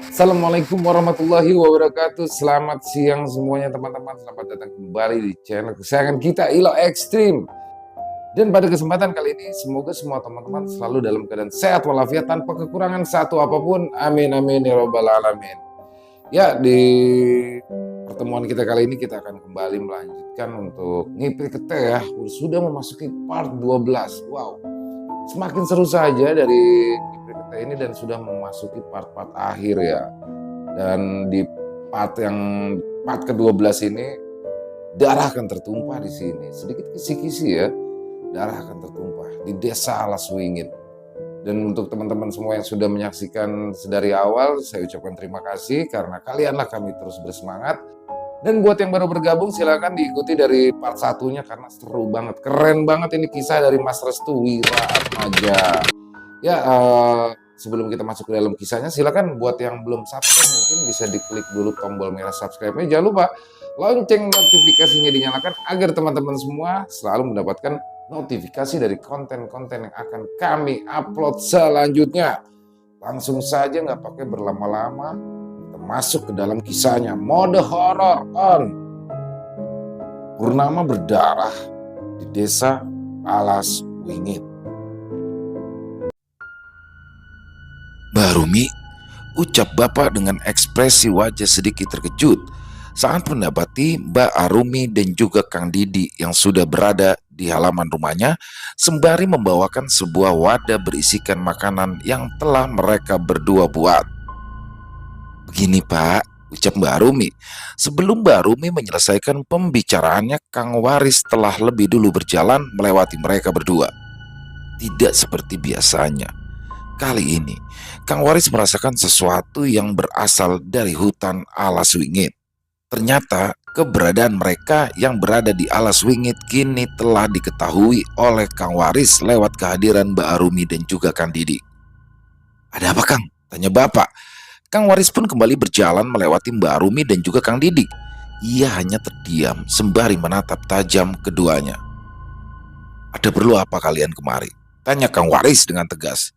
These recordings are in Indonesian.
Assalamualaikum warahmatullahi wabarakatuh. Selamat siang semuanya teman-teman. Selamat datang kembali di channel kesayangan kita, Ilo Ekstrim. Dan pada kesempatan kali ini semoga semua teman-teman selalu dalam keadaan sehat walafiat tanpa kekurangan satu apapun. Amin amin ya robbal alamin. Ya, di pertemuan kita kali ini kita akan kembali melanjutkan untuk ngipir kete ya. Sudah memasuki part 12. Wow. Semakin seru saja dari ngipir kete ini dan sudah memasuki part-part akhir ya. Dan di part ke-12 ini darah akan tertumpah di sini. Sedikit kisi-kisi ya. Darah akan tertumpah di Desa Alaswingit. Dan untuk teman-teman semua yang sudah menyaksikan sedari awal, saya ucapkan terima kasih karena kalianlah kami terus bersemangat. Dan buat yang baru bergabung silakan diikuti dari part satunya karena seru banget, keren banget ini kisah dari Mas Restu Wiraatmaja. Ya, sebelum kita masuk ke dalam kisahnya, silakan buat yang belum subscribe mungkin bisa diklik dulu tombol merah subscribe-nya. Jangan lupa lonceng notifikasinya dinyalakan agar teman-teman semua selalu mendapatkan notifikasi dari konten-konten yang akan kami upload selanjutnya. Langsung saja nggak pakai berlama-lama, kita masuk ke dalam kisahnya. Mode horor on. Purnama berdarah di Desa Alaswingit. Mbak Rumi, ucap bapak dengan ekspresi wajah sedikit terkejut saat mendapati Mbak Arumi dan juga Kang Didi yang sudah berada di halaman rumahnya sembari membawakan sebuah wadah berisikan makanan yang telah mereka berdua buat. Begini Pak, ucap Mbak Arumi. Sebelum Mbak Arumi menyelesaikan pembicaraannya, Kang Waris telah lebih dulu berjalan melewati mereka berdua. Tidak seperti biasanya. Kali ini, Kang Waris merasakan sesuatu yang berasal dari hutan Alaswingit. Ternyata, keberadaan mereka yang berada di Alaswingit kini telah diketahui oleh Kang Waris lewat kehadiran Mbak Arumi dan juga Kang Didi. Ada apa Kang? Tanya Bapak. Kang Waris pun kembali berjalan melewati Mbak Arumi dan juga Kang Didi. Ia hanya terdiam sembari menatap tajam keduanya. Ada perlu apa kalian kemari? Tanya Kang Waris dengan tegas.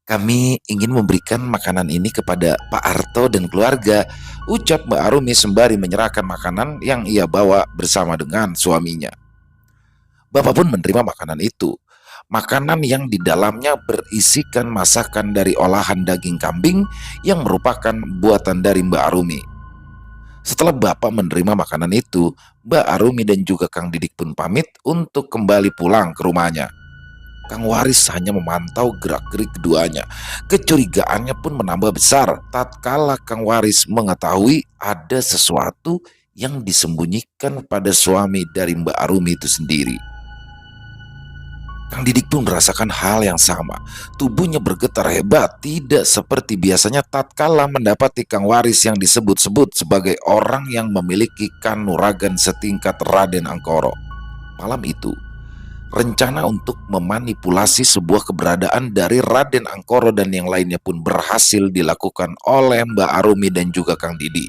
Kami ingin memberikan makanan ini kepada Pak Arto dan keluarga, ucap Mbak Arumi sembari menyerahkan makanan yang ia bawa bersama dengan suaminya. Bapak pun menerima makanan itu. Makanan yang di dalamnya berisikan masakan dari olahan daging kambing yang merupakan buatan dari Mbak Arumi. Setelah Bapak menerima makanan itu, Mbak Arumi dan juga Kang Didik pun pamit untuk kembali pulang ke rumahnya. Kang Waris hanya memantau gerak-gerik keduanya. Kecurigaannya pun menambah besar tatkala Kang Waris mengetahui ada sesuatu yang disembunyikan pada suami dari Mbak Arumi itu sendiri. Kang Didik pun merasakan hal yang sama. Tubuhnya bergetar hebat, tidak seperti biasanya tatkala mendapati Kang Waris yang disebut-sebut sebagai orang yang memiliki kanuragan setingkat Raden Angkoro. Malam itu, rencana untuk memanipulasi sebuah keberadaan dari Raden Angkoro dan yang lainnya pun berhasil dilakukan oleh Mbak Arumi dan juga Kang Didi.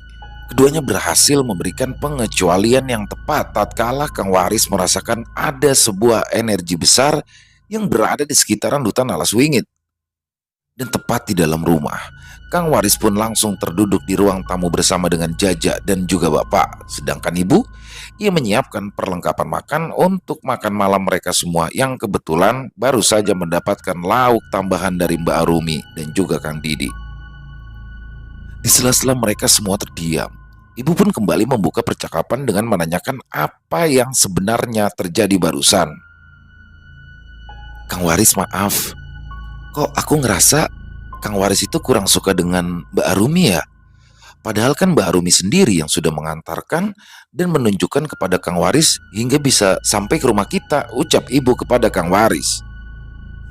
Keduanya berhasil memberikan pengecualian yang tepat tatkala Kang Waris merasakan ada sebuah energi besar yang berada di sekitaran hutan Alaswingit. Dan tepat di dalam rumah, Kang Waris pun langsung terduduk di ruang tamu bersama dengan Jaja dan juga Bapak. Sedangkan Ibu, ia menyiapkan perlengkapan makan untuk makan malam mereka semua yang kebetulan baru saja mendapatkan lauk tambahan dari Mbak Arumi dan juga Kang Didi. Di sela-sela mereka semua terdiam, Ibu pun kembali membuka percakapan dengan menanyakan apa yang sebenarnya terjadi barusan. Kang Waris, maaf, kok aku ngerasa Kang Waris itu kurang suka dengan Mbak Arumi ya? Padahal kan Mbak Arumi sendiri yang sudah mengantarkan dan menunjukkan kepada Kang Waris hingga bisa sampai ke rumah kita, ucap Ibu kepada Kang Waris.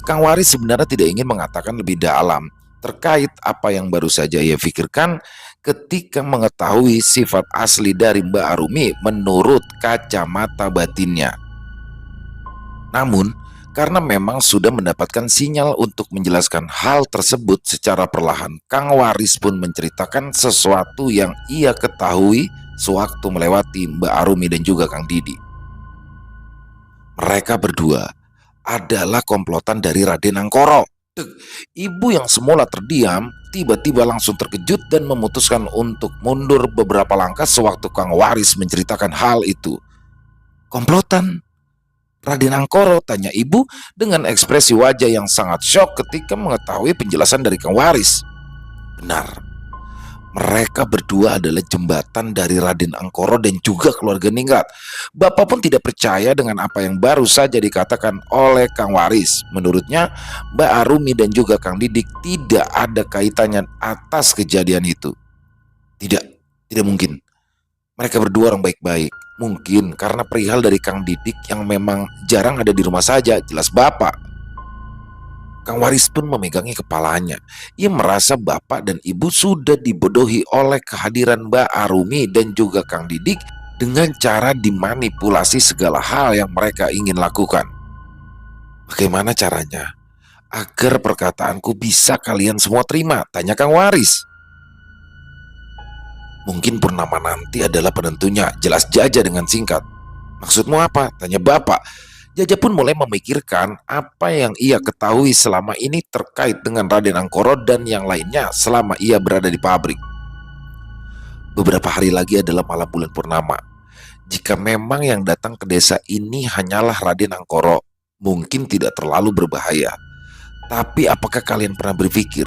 Kang Waris sebenarnya tidak ingin mengatakan lebih dalam terkait apa yang baru saja ia pikirkan ketika mengetahui sifat asli dari Mbak Arumi menurut kacamata batinnya. Namun, karena memang sudah mendapatkan sinyal untuk menjelaskan hal tersebut secara perlahan, Kang Waris pun menceritakan sesuatu yang ia ketahui sewaktu melewati Mbak Arumi dan juga Kang Didi. Mereka berdua adalah komplotan dari Raden Angkoro, Ibu yang semula terdiam tiba-tiba langsung terkejut dan memutuskan untuk mundur beberapa langkah sewaktu Kang Waris menceritakan hal itu. Komplotan Raden Angkoro, tanya ibu dengan ekspresi wajah yang sangat syok ketika mengetahui penjelasan dari Kang Waris. Benar, mereka berdua adalah jembatan dari Raden Angkoro dan juga keluarga Ningrat. Bapak pun tidak percaya dengan apa yang baru saja dikatakan oleh Kang Waris. Menurutnya, Mbak Arumi dan juga Kang Didik tidak ada kaitannya atas kejadian itu. Tidak, tidak mungkin. Mereka berdua orang baik-baik. Mungkin karena perihal dari Kang Didik yang memang jarang ada di rumah saja, jelas Bapak. Kang Waris pun memegangi kepalanya. Ia merasa bapak dan ibu sudah dibodohi oleh kehadiran Mbak Arumi dan juga Kang Didik dengan cara dimanipulasi segala hal yang mereka ingin lakukan. Bagaimana caranya agar perkataanku bisa kalian semua terima? Tanya Kang Waris. Mungkin Purnama nanti adalah penentunya, jelas Jaja dengan singkat. Maksudmu apa? Tanya bapak. Jaja pun mulai memikirkan apa yang ia ketahui selama ini terkait dengan Raden Angkoro dan yang lainnya selama ia berada di pabrik. Beberapa hari lagi adalah malam bulan purnama. Jika memang yang datang ke desa ini hanyalah Raden Angkoro, mungkin tidak terlalu berbahaya. Tapi apakah kalian pernah berpikir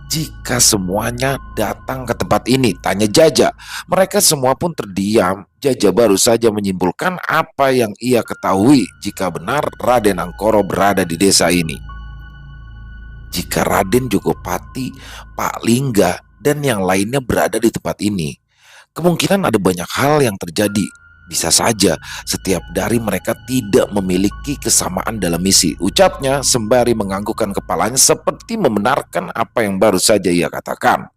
jika semuanya datang ke tempat ini? Tanya Jaja. Mereka semua pun terdiam. Jaja baru saja menyimpulkan apa yang ia ketahui jika benar Raden Angkoro berada di desa ini. Jika Raden Jogopati, Pak Lingga, dan yang lainnya berada di tempat ini, kemungkinan ada banyak hal yang terjadi. Bisa saja setiap dari mereka tidak memiliki kesamaan dalam misi, ucapnya sembari menganggukkan kepalanya seperti membenarkan apa yang baru saja ia katakan.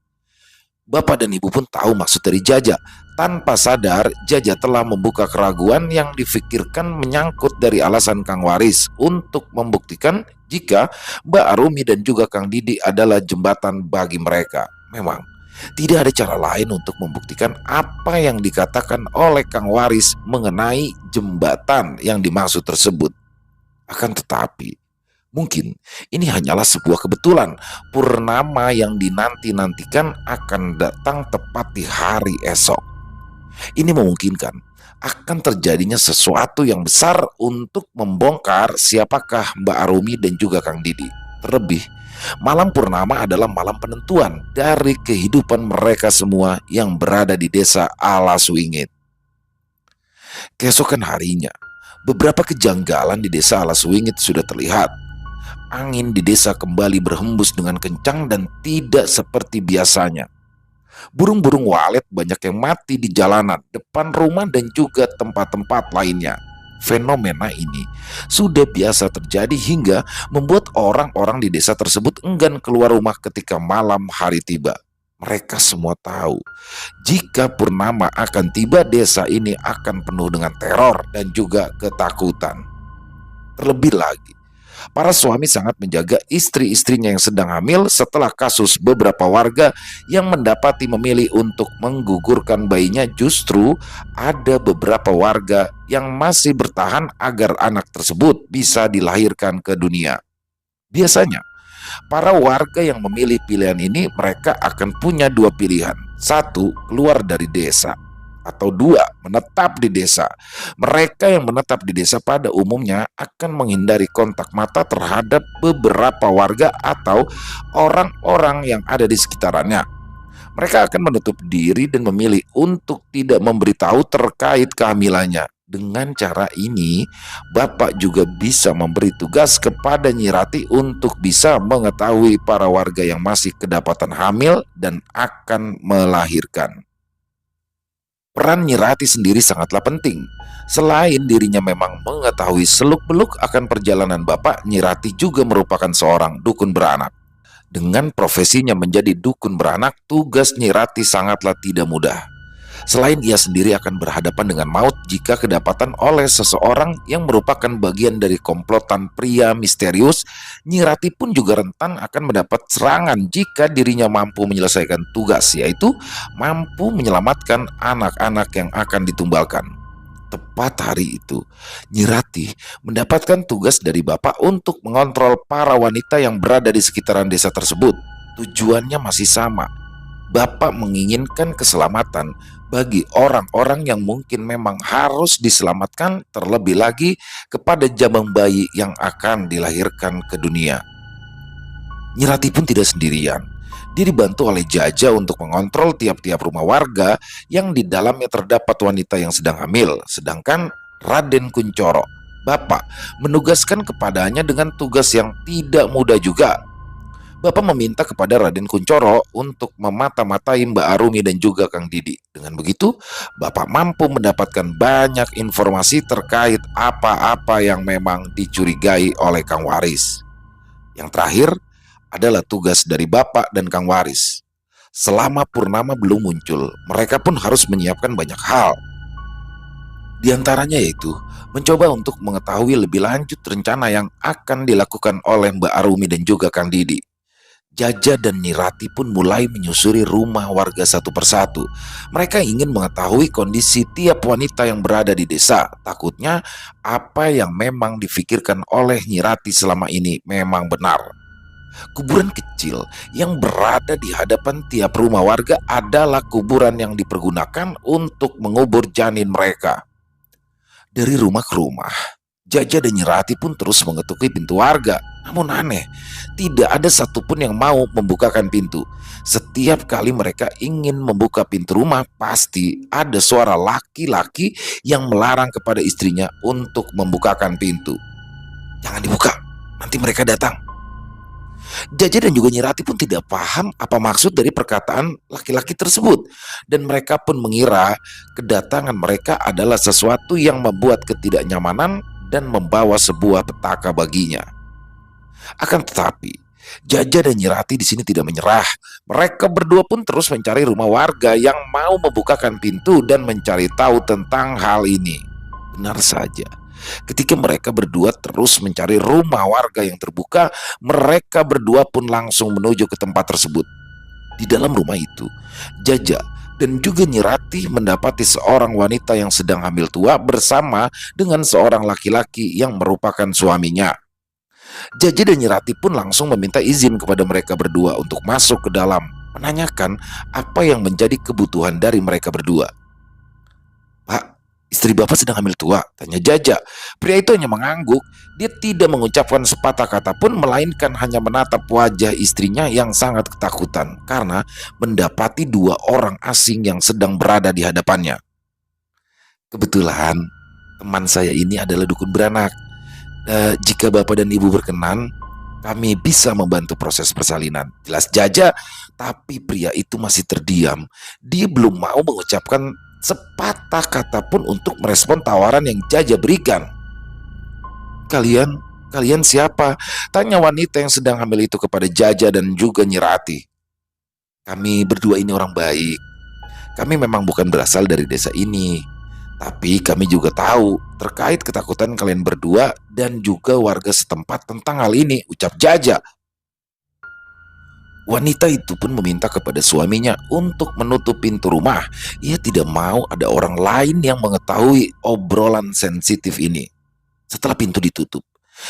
Bapak dan ibu pun tahu maksud dari Jaja. Tanpa sadar, Jaja telah membuka keraguan yang difikirkan menyangkut dari alasan Kang Waris untuk membuktikan jika Mbak Arumi dan juga Kang Didi adalah jembatan bagi mereka. Memang tidak ada cara lain untuk membuktikan apa yang dikatakan oleh Kang Waris mengenai jembatan yang dimaksud tersebut. Akan tetapi, mungkin ini hanyalah sebuah kebetulan. Purnama yang dinanti-nantikan akan datang tepat di hari esok. Ini memungkinkan akan terjadinya sesuatu yang besar untuk membongkar siapakah Mbak Arumi dan juga Kang Didi. Terlebih, malam purnama adalah malam penentuan dari kehidupan mereka semua yang berada di desa Alaswingit. Keesokan harinya, beberapa kejanggalan di desa Alaswingit sudah terlihat. Angin di desa kembali berhembus dengan kencang dan tidak seperti biasanya. Burung-burung walet banyak yang mati di jalanan, depan rumah dan juga tempat-tempat lainnya. Fenomena ini sudah biasa terjadi hingga membuat orang-orang di desa tersebut enggan keluar rumah ketika malam hari tiba. Mereka semua tahu jika purnama akan tiba, desa ini akan penuh dengan teror dan juga ketakutan. Terlebih lagi, para suami sangat menjaga istri-istrinya yang sedang hamil setelah kasus beberapa warga yang mendapati memilih untuk menggugurkan bayinya. Justru ada beberapa warga yang masih bertahan agar anak tersebut bisa dilahirkan ke dunia. Biasanya, para warga yang memilih pilihan ini mereka akan punya dua pilihan. Satu, keluar dari desa. Atau dua, menetap di desa. Mereka yang menetap di desa pada umumnya akan menghindari kontak mata terhadap beberapa warga atau orang-orang yang ada di sekitarannya. Mereka akan menutup diri dan memilih untuk tidak memberitahu terkait kehamilannya. Dengan cara ini, Bapak juga bisa memberi tugas kepada Nyi Rati untuk bisa mengetahui para warga yang masih kedapatan hamil dan akan melahirkan. Peran Nyi Rati sendiri sangatlah penting. Selain dirinya memang mengetahui seluk-beluk akan perjalanan Bapak, Nyi Rati juga merupakan seorang dukun beranak. Dengan profesinya menjadi dukun beranak, tugas Nyi Rati sangatlah tidak mudah. Selain ia sendiri akan berhadapan dengan maut jika kedapatan oleh seseorang yang merupakan bagian dari komplotan pria misterius, Nyi Rati pun juga rentan akan mendapat serangan jika dirinya mampu menyelesaikan tugas, yaitu mampu menyelamatkan anak-anak yang akan ditumbalkan. Tepat hari itu, Nyi Ratih mendapatkan tugas dari Bapak untuk mengontrol para wanita yang berada di sekitaran desa tersebut. Tujuannya masih sama. Bapak menginginkan keselamatan bagi orang-orang yang mungkin memang harus diselamatkan, terlebih lagi kepada jaman bayi yang akan dilahirkan ke dunia. Nyi Ratih pun tidak sendirian. Dia dibantu oleh Jaja untuk mengontrol tiap-tiap rumah warga yang di dalamnya terdapat wanita yang sedang hamil. Sedangkan Raden Kuncoro, Bapak, menugaskan kepadanya dengan tugas yang tidak mudah juga. Bapak meminta kepada Raden Kuncoro untuk memata-matai Mbak Arumi dan juga Kang Didi. Dengan begitu, Bapak mampu mendapatkan banyak informasi terkait apa-apa yang memang dicurigai oleh Kang Waris. Yang terakhir adalah tugas dari Bapak dan Kang Waris. Selama Purnama belum muncul, mereka pun harus menyiapkan banyak hal. Di antaranya yaitu mencoba untuk mengetahui lebih lanjut rencana yang akan dilakukan oleh Mbak Arumi dan juga Kang Didi. Jaja dan Nyi Ratih pun mulai menyusuri rumah warga satu persatu. Mereka ingin mengetahui kondisi tiap wanita yang berada di desa. Takutnya apa yang memang difikirkan oleh Nyi Ratih selama ini memang benar. Kuburan kecil yang berada di hadapan tiap rumah warga adalah kuburan yang dipergunakan untuk mengubur janin mereka. Dari rumah ke rumah, Jaja dan Nyi Ratih pun terus mengetuki pintu warga. Namun aneh, tidak ada satupun yang mau membukakan pintu. Setiap kali mereka ingin membuka pintu rumah, pasti ada suara laki-laki yang melarang kepada istrinya untuk membukakan pintu. Jangan dibuka, nanti mereka datang. Jaja dan juga Nyi Ratih pun tidak paham apa maksud dari perkataan laki-laki tersebut. Dan mereka pun mengira kedatangan mereka adalah sesuatu yang membuat ketidaknyamanan dan membawa sebuah petaka baginya. Akan tetapi, Jaja dan Nyi Ratih di sini tidak menyerah. Mereka berdua pun terus mencari rumah warga yang mau membukakan pintu dan mencari tahu tentang hal ini. Benar saja, ketika mereka berdua terus mencari rumah warga yang terbuka, mereka berdua pun langsung menuju ke tempat tersebut. Di dalam rumah itu, Jaja dan juga Nyi Ratih mendapati seorang wanita yang sedang hamil tua bersama dengan seorang laki-laki yang merupakan suaminya. Jaja dan Nyi Ratih pun langsung meminta izin kepada mereka berdua untuk masuk ke dalam, menanyakan apa yang menjadi kebutuhan dari mereka berdua. "Pak, istri Bapak sedang hamil tua?" tanya Jaja. Pria itu hanya mengangguk. Dia tidak mengucapkan sepatah kata pun, melainkan hanya menatap wajah istrinya yang sangat ketakutan karena mendapati dua orang asing yang sedang berada di hadapannya. "Kebetulan teman saya ini adalah dukun beranak. Jika Bapak dan Ibu berkenan, kami bisa membantu proses persalinan," jelas Jaja. Tapi pria itu masih terdiam. Dia belum mau mengucapkan sepatah kata pun untuk merespon tawaran yang Jaja berikan. Kalian siapa?" tanya wanita yang sedang hamil itu kepada Jaja dan juga Nyi Ratih. "Kami berdua ini orang baik. Kami memang bukan berasal dari desa ini, tapi kami juga tahu terkait ketakutan kalian berdua dan juga warga setempat tentang hal ini," ucap Jaja. Wanita itu pun meminta kepada suaminya untuk menutup pintu rumah. Ia tidak mau ada orang lain yang mengetahui obrolan sensitif ini. Setelah pintu ditutup,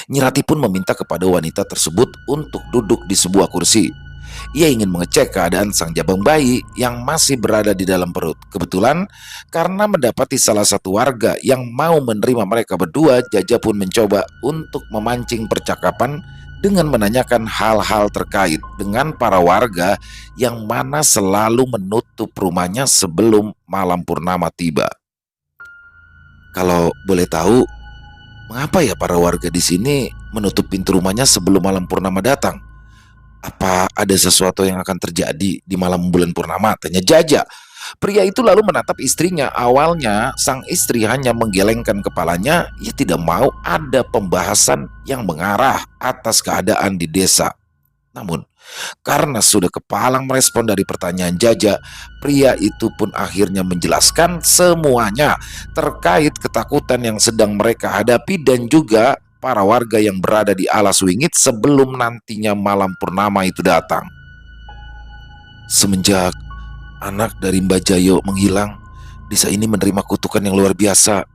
Nyi Ratih pun meminta kepada wanita tersebut untuk duduk di sebuah kursi. Ia ingin mengecek keadaan sang jabang bayi yang masih berada di dalam perut. Kebetulan, karena mendapati salah satu warga yang mau menerima mereka berdua, Jaja pun mencoba untuk memancing percakapan dengan menanyakan hal-hal terkait dengan para warga yang mana selalu menutup rumahnya sebelum malam purnama tiba. "Kalau boleh tahu, mengapa ya para warga di sini menutup pintu rumahnya sebelum malam purnama datang? Apa ada sesuatu yang akan terjadi di malam bulan purnama?" tanya Jaja. Pria itu lalu menatap istrinya. Awalnya sang istri hanya menggelengkan kepalanya. Ia tidak mau ada pembahasan yang mengarah atas keadaan di desa. Namun karena sudah kepalang merespon dari pertanyaan Jaja, pria itu pun akhirnya menjelaskan semuanya terkait ketakutan yang sedang mereka hadapi dan juga para warga yang berada di alas wingit sebelum nantinya malam purnama itu datang. "Semenjak anak dari Mbak Jayo menghilang, desa ini menerima kutukan yang luar biasa.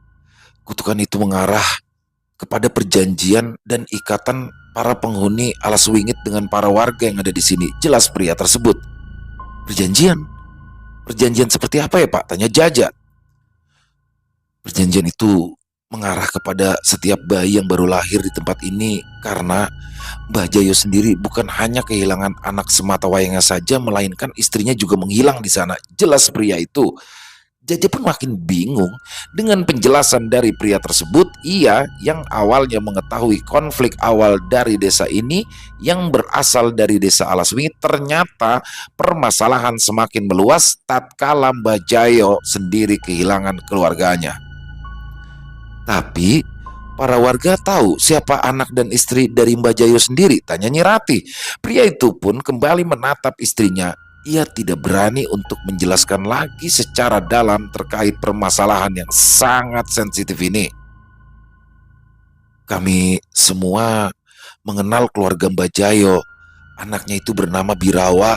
Kutukan itu mengarah kepada perjanjian dan ikatan para penghuni Alas Wingit dengan para warga yang ada di sini. Jelas pria tersebut. Perjanjian? Perjanjian seperti apa ya, Pak? Tanya Jaja. Perjanjian itu mengarah kepada setiap bayi yang baru lahir di tempat ini, karena Mbah Jayo sendiri bukan hanya kehilangan anak semata wayangnya saja, melainkan istrinya juga menghilang di sana. Jelas pria itu. Jaja pun makin bingung dengan penjelasan dari pria tersebut. Ia yang awalnya mengetahui konflik awal dari desa ini yang berasal dari desa Alaswingi, ternyata permasalahan semakin meluas tatkala Mbah Jayo sendiri kehilangan keluarganya. Tapi para warga tahu siapa anak dan istri dari Mbah Jayo sendiri, tanya Nyi Rati. Pria itu pun kembali menatap istrinya. Ia tidak berani untuk menjelaskan lagi secara dalam terkait permasalahan yang sangat sensitif ini. Kami semua mengenal keluarga Mbah Jayo. Anaknya itu bernama Birawa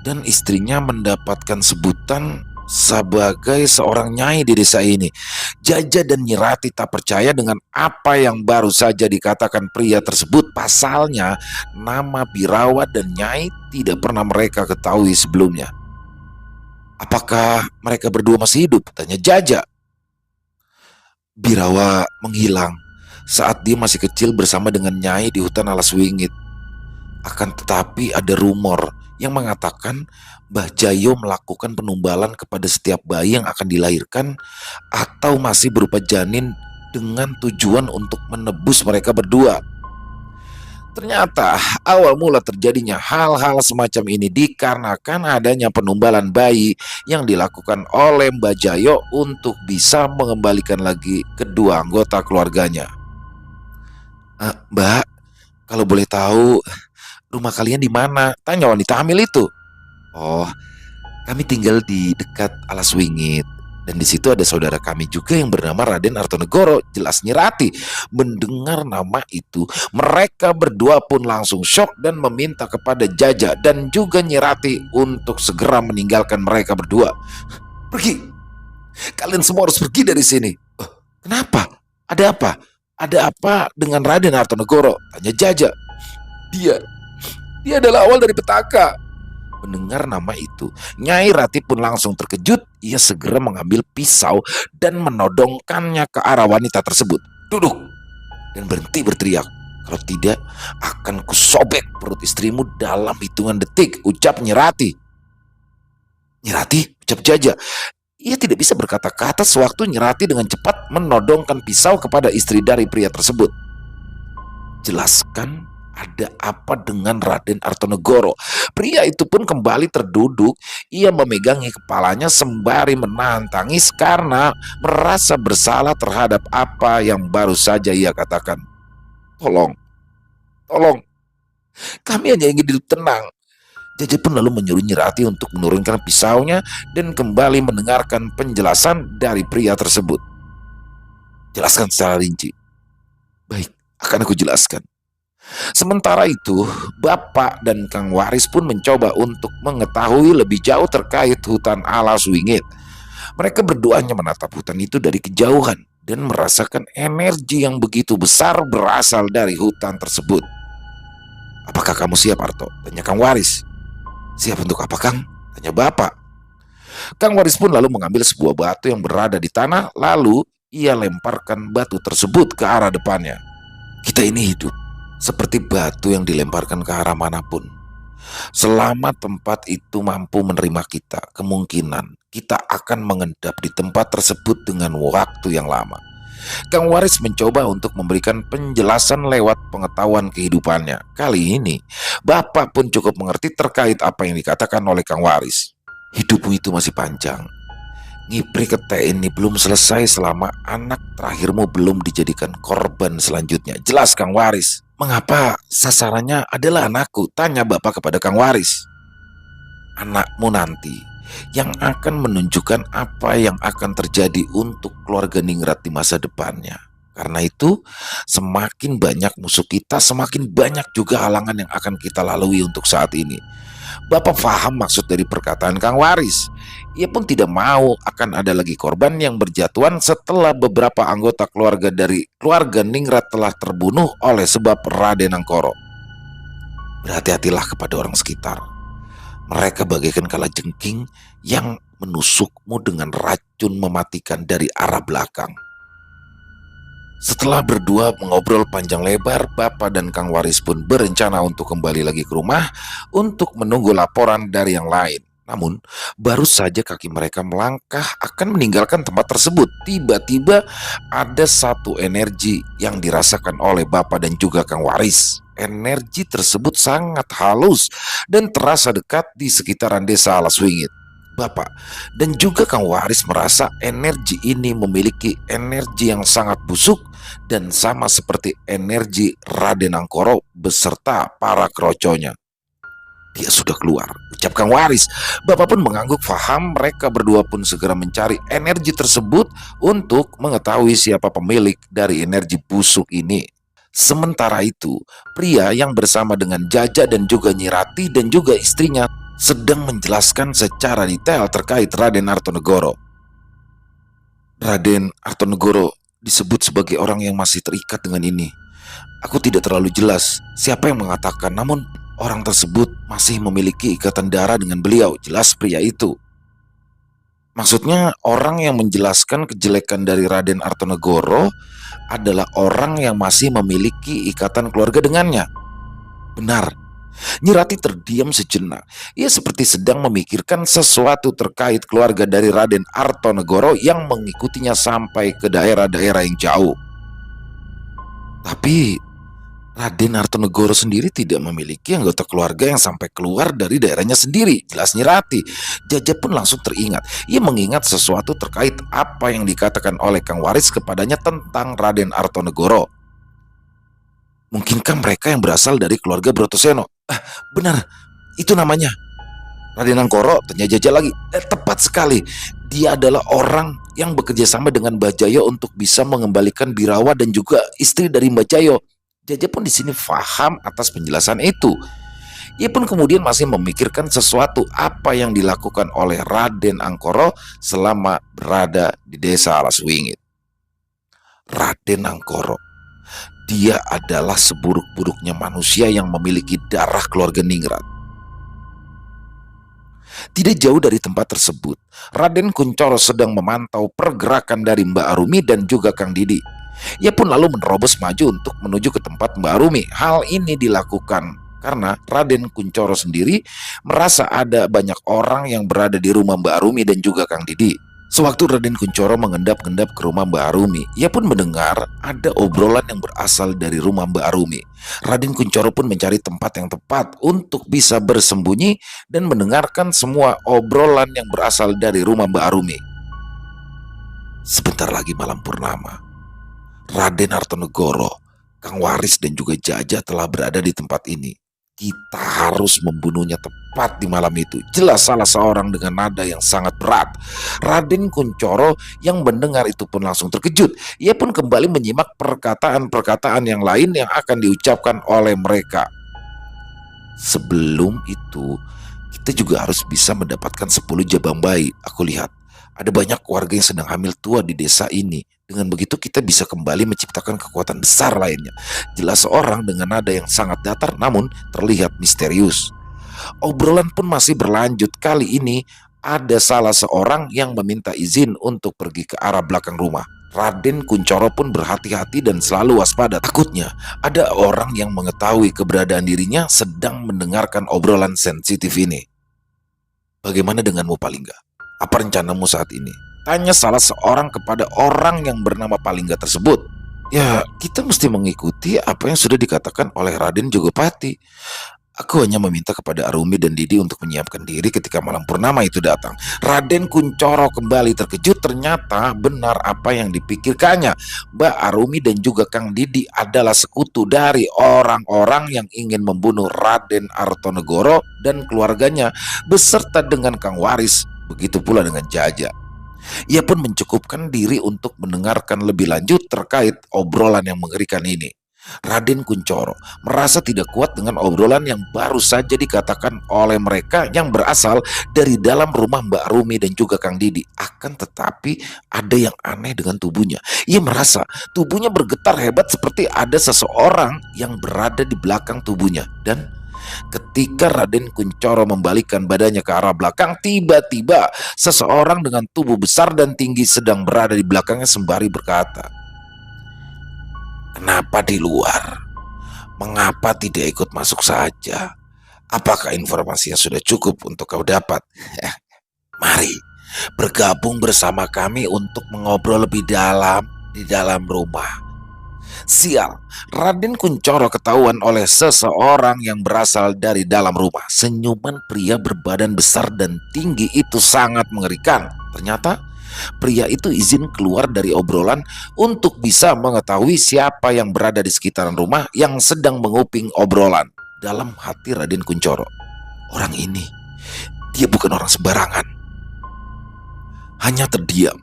dan istrinya mendapatkan sebutan sebagai seorang nyai di desa ini. Jaja dan Nyi Rati tak percaya dengan apa yang baru saja dikatakan pria tersebut. Pasalnya, nama Birawa dan Nyai tidak pernah mereka ketahui sebelumnya. Apakah mereka berdua masih hidup? Tanya Jaja. Birawa menghilang saat dia masih kecil bersama dengan Nyai di hutan Alas Wingit. Akan tetapi ada rumor yang mengatakan Mbah Jayo melakukan penumbalan kepada setiap bayi yang akan dilahirkan atau masih berupa janin dengan tujuan untuk menebus mereka berdua. Ternyata awal mula terjadinya hal-hal semacam ini dikarenakan adanya penumbalan bayi yang dilakukan oleh Mbah Jayo untuk bisa mengembalikan lagi kedua anggota keluarganya. Mbak, kalau boleh tahu, rumah kalian di mana? Tanya wanita hamil itu. Oh, kami tinggal di dekat Alas Wingit. Dan di situ ada saudara kami juga yang bernama Raden Artonegoro. Jelas Nyi Rati. Mendengar nama itu, mereka berdua pun langsung syok dan meminta kepada Jaja dan juga Nyi Rati untuk segera meninggalkan mereka berdua. Pergi. Kalian semua harus pergi dari sini. Kenapa? Ada apa? Ada apa dengan Raden Artonegoro? Tanya Jaja. Dia adalah awal dari petaka. Mendengar nama itu, Nyai Rati pun langsung terkejut. Ia segera mengambil pisau dan menodongkannya ke arah wanita tersebut. Duduk dan berhenti berteriak. Kalau tidak, akan kusobek perut istrimu dalam hitungan detik, ucap Nyi Rati. Nyi Rati, ucap Jaja. Ia tidak bisa berkata-kata sewaktu Nyi Rati dengan cepat menodongkan pisau kepada istri dari pria tersebut. Jelaskan, ada apa dengan Raden Artonegoro? Pria itu pun kembali terduduk. Ia memegangi kepalanya sembari menahan tangis karena merasa bersalah terhadap apa yang baru saja ia katakan. Tolong, kami hanya ingin hidup tenang. Jaja pun lalu menyuruh Nyi Rati untuk menurunkan pisaunya dan kembali mendengarkan penjelasan dari pria tersebut. Jelaskan secara rinci. Baik, akan aku jelaskan. Sementara itu, Bapak dan Kang Waris pun mencoba untuk mengetahui lebih jauh terkait hutan Alas Wingit. Mereka berdua hanya menatap hutan itu dari kejauhan dan merasakan energi yang begitu besar berasal dari hutan tersebut. Apakah kamu siap, Arto? Tanya Kang Waris. Siap untuk apa, Kang? Tanya Bapak. Kang Waris pun lalu mengambil sebuah batu yang berada di tanah, lalu ia lemparkan batu tersebut ke arah depannya. Kita ini hidup seperti batu yang dilemparkan ke arah manapun. Selama tempat itu mampu menerima kita, kemungkinan kita akan mengendap di tempat tersebut dengan waktu yang lama. Kang Waris mencoba untuk memberikan penjelasan lewat pengetahuan kehidupannya. Kali ini, Bapak pun cukup mengerti terkait apa yang dikatakan oleh Kang Waris. Hidupmu itu masih panjang. Ngipri Kete ini belum selesai selama anak terakhirmu belum dijadikan korban selanjutnya. Jelas Kang Waris. Mengapa sasarannya adalah anakku? Tanya Bapak kepada Kang Waris. Anakmu nanti yang akan menunjukkan apa yang akan terjadi untuk keluarga Ningrat di masa depannya. Karena itu, semakin banyak musuh kita, semakin banyak juga halangan yang akan kita lalui untuk saat ini. Bapak paham maksud dari perkataan Kang Waris. Ia pun tidak mau akan ada lagi korban yang berjatuhan setelah beberapa anggota keluarga dari keluarga Ningrat telah terbunuh oleh sebab Raden Angkoro. Berhati-hatilah kepada orang sekitar. Mereka bagaikan kalajengking yang menusukmu dengan racun mematikan dari arah belakang. Setelah berdua mengobrol panjang lebar, Bapak dan Kang Waris pun berencana untuk kembali lagi ke rumah untuk menunggu laporan dari yang lain. Namun, baru saja kaki mereka melangkah akan meninggalkan tempat tersebut, tiba-tiba ada satu energi yang dirasakan oleh Bapak dan juga Kang Waris. Energi tersebut sangat halus dan terasa dekat di sekitaran desa Alaswingit. Bapak dan juga Kang Waris merasa energi ini memiliki energi yang sangat busuk dan sama seperti energi Raden Angkoro beserta para kroconya. Dia sudah keluar, ucap Kang Waris. Bapak pun mengangguk faham. Mereka berdua pun segera mencari energi tersebut untuk mengetahui siapa pemilik dari energi busuk ini. Sementara itu, pria yang bersama dengan Jaja dan juga Nyirati dan juga istrinya sedang menjelaskan secara detail terkait Raden Artonegoro. Raden Artonegoro disebut sebagai orang yang masih terikat dengan ini. Aku tidak terlalu jelas siapa yang mengatakan, namun orang tersebut masih memiliki ikatan darah dengan beliau, jelas pria itu. Maksudnya orang yang menjelaskan kejelekan dari Raden Artonegoro adalah orang yang masih memiliki ikatan keluarga dengannya. Benar. Nyirati terdiam sejenak. Ia seperti sedang memikirkan sesuatu terkait keluarga dari Raden Artonegoro yang mengikutinya sampai ke daerah-daerah yang jauh. Tapi Raden Artonegoro sendiri tidak memiliki anggota keluarga yang sampai keluar dari daerahnya sendiri, jelas Nyirati. Jaja pun langsung teringat. Ia mengingat sesuatu terkait apa yang dikatakan oleh Kang Waris kepadanya tentang Raden Artonegoro. Mungkinkah mereka yang berasal dari keluarga Brotoseno? Benar, itu namanya Raden Angkoro, tanya Jaja lagi. Tepat sekali, dia adalah orang yang bekerja sama dengan Mbah Jayo untuk bisa mengembalikan Birawa dan juga istri dari Mbah Jayo. Jaja pun di sini faham atas penjelasan itu. Ia pun kemudian masih memikirkan sesuatu apa yang dilakukan oleh Raden Angkoro selama berada di desa Alaswingit. Raden Angkoro, dia adalah seburuk-buruknya manusia yang memiliki darah keluarga Ningrat. Tidak jauh dari tempat tersebut, Raden Kuncoro sedang memantau pergerakan dari Mbak Arumi dan juga Kang Didi. Ia pun lalu menerobos maju untuk menuju ke tempat Mbak Arumi. Hal ini dilakukan karena Raden Kuncoro sendiri merasa ada banyak orang yang berada di rumah Mbak Arumi dan juga Kang Didi. Sewaktu Raden Kuncoro mengendap-endap ke rumah Mbak Arumi, ia pun mendengar ada obrolan yang berasal dari rumah Mbak Arumi. Raden Kuncoro pun mencari tempat yang tepat untuk bisa bersembunyi dan mendengarkan semua obrolan yang berasal dari rumah Mbak Arumi. Sebentar lagi malam purnama. Raden Artonegoro, Kang Waris dan juga Jaja telah berada di tempat ini. Kita harus membunuhnya tepat di malam itu. Jelas salah seorang dengan nada yang sangat berat. Raden Kuncoro yang mendengar itu pun langsung terkejut. Ia pun kembali menyimak perkataan-perkataan yang lain yang akan diucapkan oleh mereka. Sebelum itu, kita juga harus bisa mendapatkan 10 jabang bayi. Aku lihat ada banyak keluarga yang sedang hamil tua di desa ini. Dengan begitu kita bisa kembali menciptakan kekuatan besar lainnya. Jelas seorang dengan nada yang sangat datar namun terlihat misterius. Obrolan pun masih berlanjut. Kali ini ada salah seorang yang meminta izin untuk pergi ke arah belakang rumah. Raden Kuncoro pun berhati-hati dan selalu waspada. Takutnya ada orang yang mengetahui keberadaan dirinya sedang mendengarkan obrolan sensitif ini. Bagaimana denganmu Palingga? Apa rencanamu saat ini? Tanya salah seorang kepada orang yang bernama Palingga tersebut. Ya, kita mesti mengikuti apa yang sudah dikatakan oleh Raden Jogopati. Aku hanya meminta kepada Arumi dan Didi untuk menyiapkan diri ketika malam purnama itu datang. Raden Kuncoro kembali terkejut, ternyata benar apa yang dipikirkannya. Mbak Arumi dan juga Kang Didi adalah sekutu dari orang-orang yang ingin membunuh Raden Artonegoro dan keluarganya beserta dengan Kang Waris. Begitu pula dengan Jaja. Ia pun mencukupkan diri untuk mendengarkan lebih lanjut terkait obrolan yang mengerikan ini. Raden Kuncoro merasa tidak kuat dengan obrolan yang baru saja dikatakan oleh mereka yang berasal dari dalam rumah Mbak Rumi dan juga Kang Didi. Akan tetapi ada yang aneh dengan tubuhnya. Ia merasa tubuhnya bergetar hebat seperti ada seseorang yang berada di belakang tubuhnya. Dan ketika Raden Kuncoro membalikkan badannya ke arah belakang, tiba-tiba seseorang dengan tubuh besar dan tinggi sedang berada di belakangnya sembari berkata, "Kenapa di luar? Mengapa tidak ikut masuk saja? Apakah informasinya sudah cukup untuk kau dapat? Mari bergabung bersama kami untuk mengobrol lebih dalam di dalam rumah." Sial, Raden Kuncoro ketahuan oleh seseorang yang berasal dari dalam rumah. Senyuman pria berbadan besar dan tinggi itu sangat mengerikan. Ternyata pria itu izin keluar dari obrolan untuk bisa mengetahui siapa yang berada di sekitaran rumah yang sedang menguping obrolan. Dalam hati Raden Kuncoro, orang ini, dia bukan orang sembarangan. Hanya terdiam.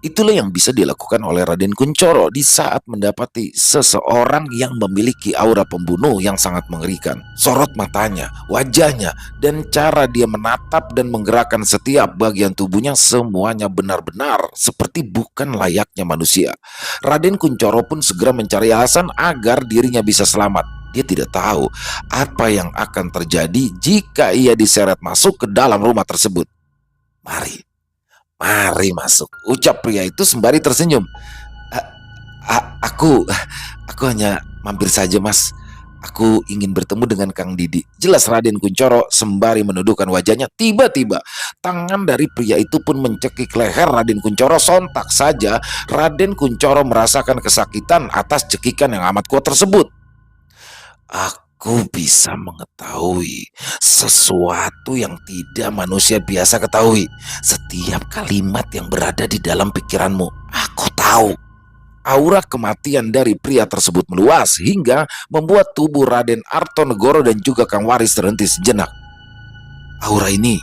Itulah yang bisa dilakukan oleh Raden Kuncoro di saat mendapati seseorang yang memiliki aura pembunuh yang sangat mengerikan. Sorot matanya, wajahnya, dan cara dia menatap dan menggerakkan setiap bagian tubuhnya semuanya benar-benar seperti bukan layaknya manusia. Raden Kuncoro pun segera mencari alasan agar dirinya bisa selamat. Dia tidak tahu apa yang akan terjadi jika ia diseret masuk ke dalam rumah tersebut. Mari masuk, ucap pria itu sembari tersenyum. Aku hanya mampir saja, Mas. Aku ingin bertemu dengan Kang Didi, jelas Raden Kuncoro sembari menundukkan wajahnya. Tiba-tiba tangan dari pria itu pun mencekik leher Raden Kuncoro. Sontak saja Raden Kuncoro merasakan kesakitan atas cekikan yang amat kuat tersebut. Aku bisa mengetahui sesuatu yang tidak manusia biasa ketahui. Setiap kalimat yang berada di dalam pikiranmu, aku tahu. Aura kematian dari pria tersebut meluas hingga membuat tubuh Raden Artonegoro dan juga Kang Waris terhenti sejenak. Aura ini,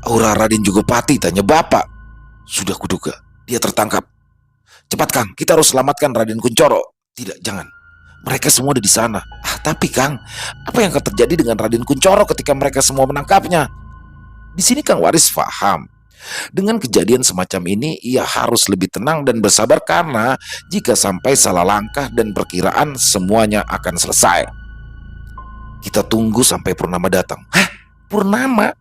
aura Raden Jogopati, tanya bapak. Sudah kuduga, dia tertangkap. Cepat Kang, kita harus selamatkan Raden Kuncoro. Tidak, jangan. Mereka semua ada di sana. Tapi Kang, apa yang akan terjadi dengan Raden Kuncoro ketika mereka semua menangkapnya? Di sini Kang Waris paham. Dengan kejadian semacam ini, ia harus lebih tenang dan bersabar karena jika sampai salah langkah dan perkiraan, semuanya akan selesai. Kita tunggu sampai Purnama datang. Purnama?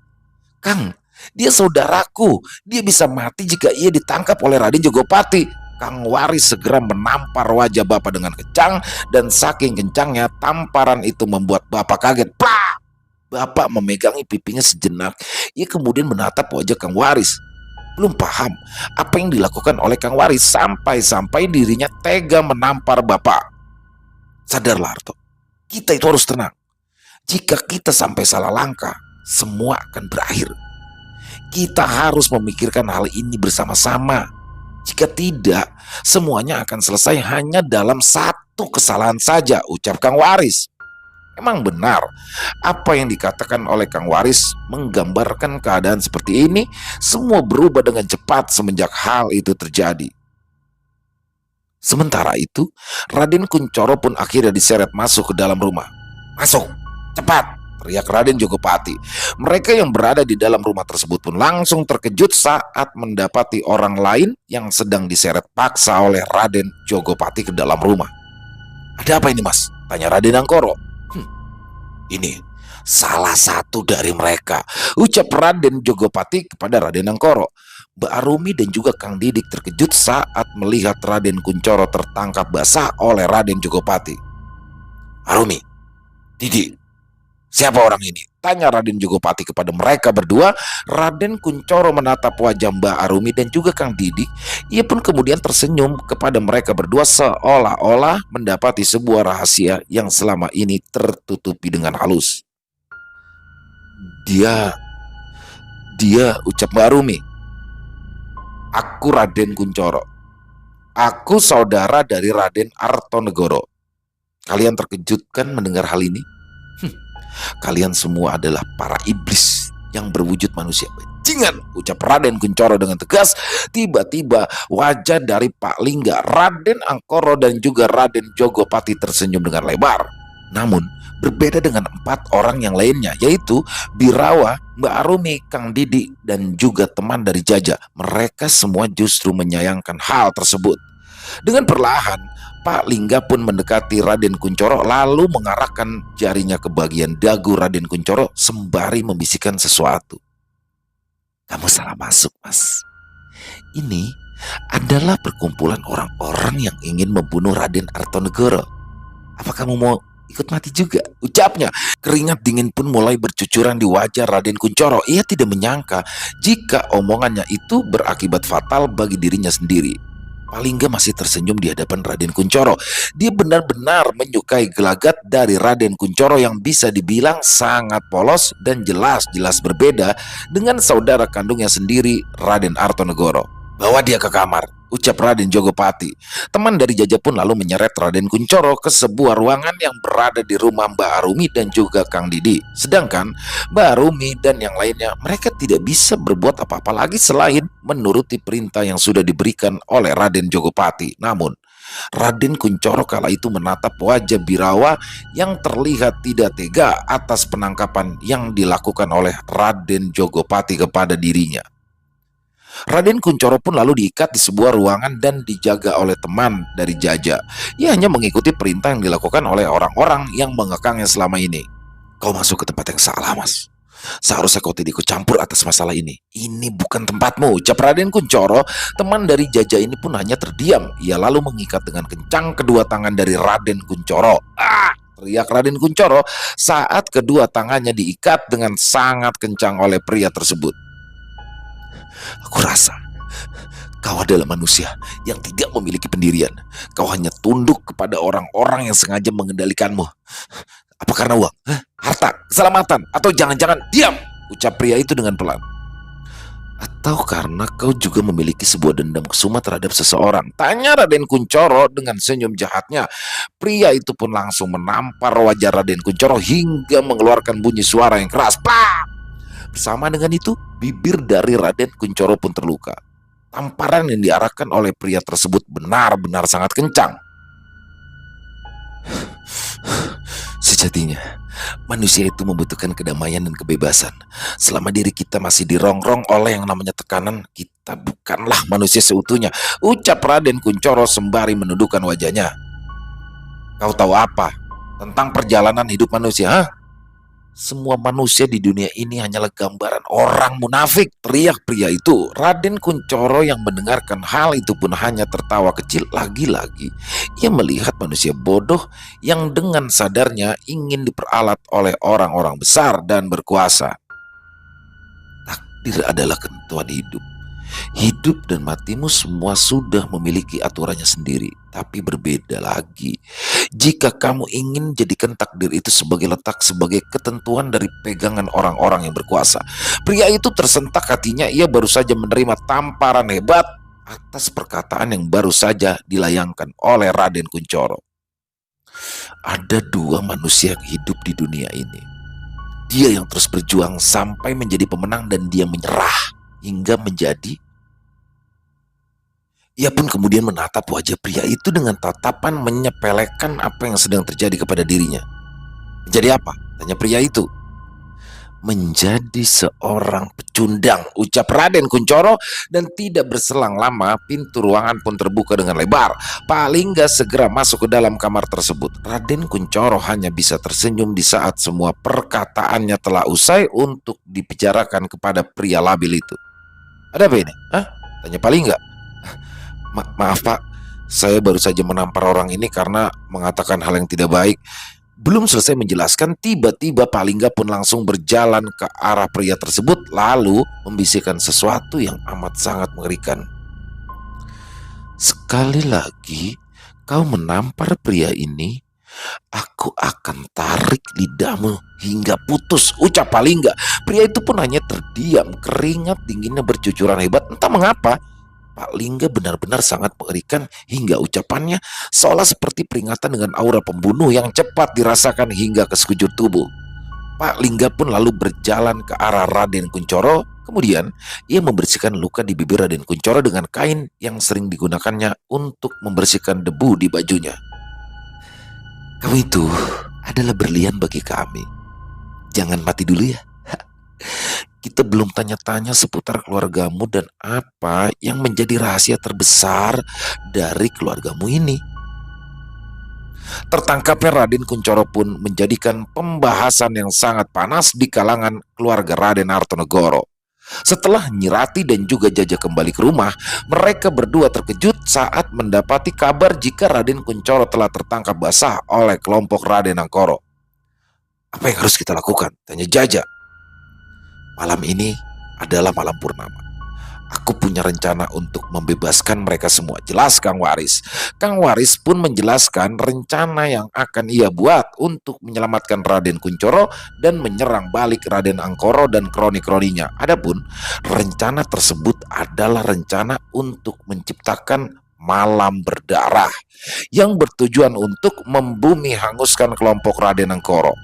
Kang, dia saudaraku. Dia bisa mati jika ia ditangkap oleh Raden Jogopati. Kang Waris segera menampar wajah bapak dengan kencang, dan saking kencangnya tamparan itu membuat bapak kaget. Plak! Bapak memegangi pipinya sejenak. Ia kemudian menatap wajah Kang Waris. Belum paham apa yang dilakukan oleh Kang Waris sampai-sampai dirinya tega menampar bapak. Sadarlah Arto, kita itu harus tenang. Jika kita sampai salah langkah, semua akan berakhir. Kita harus memikirkan hal ini bersama-sama. Jika tidak, semuanya akan selesai hanya dalam satu kesalahan saja, ucap Kang Waris. Memang benar, apa yang dikatakan oleh Kang Waris menggambarkan keadaan seperti ini. Semua berubah dengan cepat semenjak hal itu terjadi. Sementara itu, Raden Kuncoro pun akhirnya diseret masuk ke dalam rumah. Masuk, cepat, teriak Raden Jogopati. Mereka yang berada di dalam rumah tersebut pun langsung terkejut saat mendapati orang lain yang sedang diseret paksa oleh Raden Jogopati ke dalam rumah. Ada apa ini, Mas? Tanya Raden Angkoro. Ini salah satu dari mereka, ucap Raden Jogopati kepada Raden Angkoro. Mbak Arumi dan juga Kang Didik terkejut saat melihat Raden Kuncoro tertangkap basah oleh Raden Jogopati. Arumi, Didik, siapa orang ini? Tanya Raden Jogopati kepada mereka berdua. Raden Kuncoro menatap wajah Mbak Arumi dan juga Kang Didik. Ia pun kemudian tersenyum kepada mereka berdua seolah-olah mendapati sebuah rahasia yang selama ini tertutupi dengan halus. Dia ucap Mbak Arumi. Aku Raden Kuncoro. Aku saudara dari Raden Artonegoro. Kalian terkejut kan mendengar hal ini? Kalian semua adalah para iblis yang berwujud manusia. bajingan, ucap Raden Kunchoro dengan tegas. Tiba-tiba wajah dari Pak Lingga, Raden Angkoro dan juga Raden Jogopati tersenyum dengan lebar. Namun berbeda dengan 4 orang yang lainnya, yaitu Birawa, Mbak Arumi, Kang Didi, dan juga teman dari Jaja. Mereka semua justru menyayangkan hal tersebut. Dengan perlahan, Pak Lingga pun mendekati Raden Kunchoro lalu mengarahkan jarinya ke bagian dagu Raden Kunchoro sembari membisikkan sesuatu. Kamu salah masuk, Mas. Ini adalah perkumpulan orang-orang yang ingin membunuh Raden Artonegoro. Apa kamu mau ikut mati juga? Ucapnya. Keringat dingin pun mulai bercucuran di wajah Raden Kunchoro. Ia tidak menyangka jika omongannya itu berakibat fatal bagi dirinya sendiri. Palingga masih tersenyum di hadapan Raden Kunchoro. Dia benar-benar menyukai gelagat dari Raden Kunchoro yang bisa dibilang sangat polos dan jelas-jelas berbeda dengan saudara kandungnya sendiri, Raden Artonegoro. Bawa dia ke kamar, ucap Raden Jogopati. Teman dari Jaja pun lalu menyeret Raden Kunchoro ke sebuah ruangan yang berada di rumah Mbak Arumi dan juga Kang Didi. Sedangkan Mbak Arumi dan yang lainnya, mereka tidak bisa berbuat apa-apa lagi selain menuruti perintah yang sudah diberikan oleh Raden Jogopati. Namun Raden Kunchoro kala itu menatap wajah Birawa yang terlihat tidak tega atas penangkapan yang dilakukan oleh Raden Jogopati kepada dirinya. Raden Kunchoro pun lalu diikat di sebuah ruangan dan dijaga oleh teman dari Jaja. Ia hanya mengikuti perintah yang dilakukan oleh orang-orang yang mengekangnya selama ini. Kau masuk ke tempat yang salah, Mas. Seharusnya kau tidak ikut campur atas masalah ini. Ini bukan tempatmu, ucap Raden Kunchoro. Teman dari Jaja ini pun hanya terdiam. Ia lalu mengikat dengan kencang kedua tangan dari Raden Kunchoro. Ah! Teriak Raden Kunchoro saat kedua tangannya diikat dengan sangat kencang oleh pria tersebut. Aku rasa kau adalah manusia yang tidak memiliki pendirian. Kau hanya tunduk kepada orang-orang yang sengaja mengendalikanmu. Apa karena uang? Harta? Keselamatan? Atau jangan-jangan diam? Ucap pria itu dengan pelan. Atau karena kau juga memiliki sebuah dendam kesuma terhadap seseorang? Tanya Raden Kunchoro dengan senyum jahatnya. Pria itu pun langsung menampar wajah Raden Kunchoro hingga mengeluarkan bunyi suara yang keras. Pak! Bersama dengan itu, bibir dari Raden Kunchoro pun terluka. Tamparan yang diarahkan oleh pria tersebut benar-benar sangat kencang. Sejatinya, manusia itu membutuhkan kedamaian dan kebebasan. Selama diri kita masih dirongrong oleh yang namanya tekanan, kita bukanlah manusia seutuhnya, ucap Raden Kunchoro sembari menundukkan wajahnya. Kau tahu apa tentang perjalanan hidup manusia, ha? Semua manusia di dunia ini hanyalah gambaran orang munafik, teriak pria itu. Raden Kunchoro yang mendengarkan hal itu pun hanya tertawa kecil. Lagi-lagi ia melihat manusia bodoh yang dengan sadarnya ingin diperalat oleh orang-orang besar dan berkuasa. Takdir adalah ketentuan hidup. Hidup dan matimu semua sudah memiliki aturannya sendiri. Tapi berbeda lagi jika kamu ingin jadikan takdir itu sebagai ketentuan dari pegangan orang-orang yang berkuasa. Pria itu tersentak hatinya. Ia baru saja menerima tamparan hebat atas perkataan yang baru saja dilayangkan oleh Raden Kunchoro. Ada 2 manusia yang hidup di dunia ini. Dia yang terus berjuang sampai menjadi pemenang dan dia menyerah hingga menjadi. Ia pun kemudian menatap wajah pria itu dengan tatapan menyepelekan apa yang sedang terjadi kepada dirinya. Menjadi apa? Tanya pria itu. Menjadi seorang pecundang, ucap Raden Kunchoro, dan tidak berselang lama pintu ruangan pun terbuka dengan lebar. Pak Lingga segera masuk ke dalam kamar tersebut. Raden Kunchoro hanya bisa tersenyum di saat semua perkataannya telah usai untuk dibicarakan kepada pria labil itu. Ada apa ini? Hah? Tanya Pak Lingga. Maaf Pak, saya baru saja menampar orang ini karena mengatakan hal yang tidak baik. Belum selesai menjelaskan, tiba-tiba Pak Lingga pun langsung berjalan ke arah pria tersebut lalu membisikkan sesuatu yang amat sangat mengerikan. Sekali lagi kau menampar pria ini, aku akan tarik lidahmu hingga putus, ucap Pak Lingga. Pria itu pun hanya terdiam, keringat dinginnya bercucuran hebat. Entah mengapa Pak Lingga benar-benar sangat mengerikan hingga ucapannya seolah seperti peringatan dengan aura pembunuh yang cepat dirasakan hingga ke sekujur tubuh. Pak Lingga pun lalu berjalan ke arah Raden Kunchoro, Kemudian, ia membersihkan luka di bibir Raden Kuncoro dengan kain yang sering digunakannya untuk membersihkan debu di bajunya. Kamu itu adalah berlian bagi kami. Jangan mati dulu ya. Kita belum tanya-tanya seputar keluargamu dan apa yang menjadi rahasia terbesar dari keluargamu ini. Tertangkapnya Raden Kuncoro pun menjadikan pembahasan yang sangat panas di kalangan keluarga Raden Artonegoro. Setelah Nyirati dan juga Jaja kembali ke rumah, mereka berdua terkejut saat mendapati kabar jika Raden Kuncoro telah tertangkap basah oleh kelompok Raden Angkoro. Apa yang harus kita lakukan? Tanya Jaja. Malam ini adalah malam purnama. Aku punya rencana untuk membebaskan mereka semua. Jelas Kang Waris. Kang Waris pun menjelaskan rencana yang akan ia buat untuk menyelamatkan Raden Kuncoro dan menyerang balik Raden Angkoro dan kroni-kroninya. Adapun rencana tersebut adalah rencana untuk menciptakan malam berdarah yang bertujuan untuk membumi hanguskan kelompok Raden Angkoro.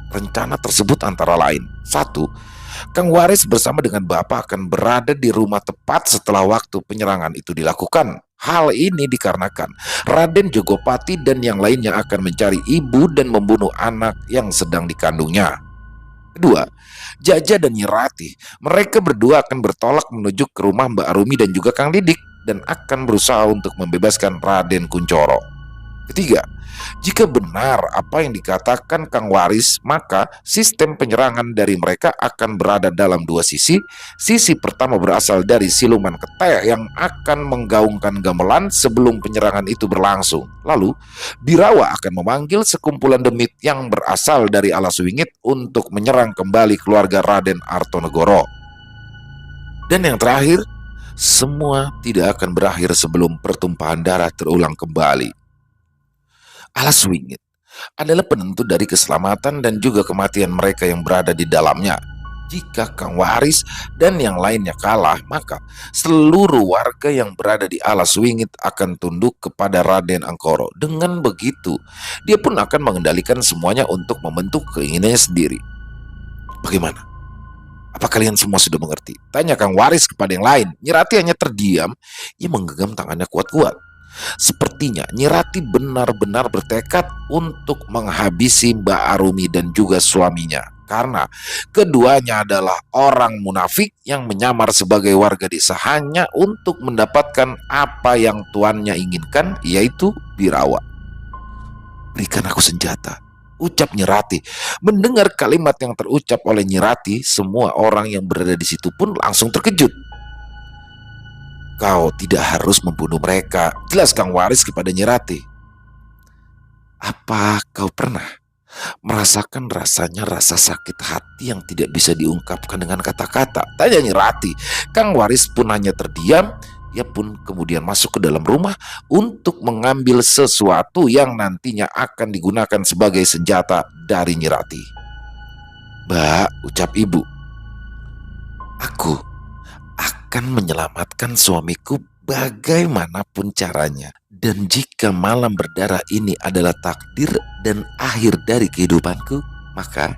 Rencana tersebut antara lain: 1. Kang Waris bersama dengan Bapak akan berada di rumah tepat setelah waktu penyerangan itu dilakukan. Hal ini dikarenakan Raden Jogopati dan yang lainnya akan mencari ibu dan membunuh anak yang sedang dikandungnya. 2. Jaja dan Nyirati, mereka berdua akan bertolak menuju ke rumah Mbak Arumi dan juga Kang Didik dan akan berusaha untuk membebaskan Raden Kuncoro. 3. Jika benar apa yang dikatakan Kang Waris, maka sistem penyerangan dari mereka akan berada dalam dua sisi. Sisi pertama berasal dari siluman keteh yang akan menggaungkan gamelan sebelum penyerangan itu berlangsung. Lalu, Birawa akan memanggil sekumpulan demit yang berasal dari Alas Wingit untuk menyerang kembali keluarga Raden Artonegoro. Dan yang terakhir, semua tidak akan berakhir sebelum pertumpahan darah terulang kembali. Alas Wingit adalah penentu dari keselamatan dan juga kematian mereka yang berada di dalamnya. Jika Kang Waris dan yang lainnya kalah, maka seluruh warga yang berada di Alas Wingit akan tunduk kepada Raden Angkoro. Dengan begitu, dia pun akan mengendalikan semuanya untuk membentuk keinginannya sendiri. Bagaimana? Apa kalian semua sudah mengerti? Tanya Kang Waris kepada yang lain. Nyirati hanya terdiam. Ia menggenggam tangannya kuat-kuat. Sepertinya Nyirati benar-benar bertekad untuk menghabisi Mbak Arumi dan juga suaminya, karena keduanya adalah orang munafik yang menyamar sebagai warga desa hanya untuk mendapatkan apa yang tuannya inginkan, yaitu Birawa. Berikan aku senjata, ucap Nyirati. Mendengar kalimat yang terucap oleh Nyirati, semua orang yang berada di situ pun langsung terkejut. Kau tidak harus membunuh mereka, jelas Kang Waris kepada Nyirati. Apa kau pernah merasakan rasanya rasa sakit hati yang tidak bisa diungkapkan dengan kata-kata? Tanya Nyirati. Kang Waris pun hanya terdiam. Ia pun kemudian masuk ke dalam rumah untuk mengambil sesuatu yang nantinya akan digunakan sebagai senjata dari Nyirati. Mbak, ucap ibu, aku akan menyelamatkan suamiku bagaimanapun caranya. Dan jika malam berdarah ini adalah takdir dan akhir dari kehidupanku, maka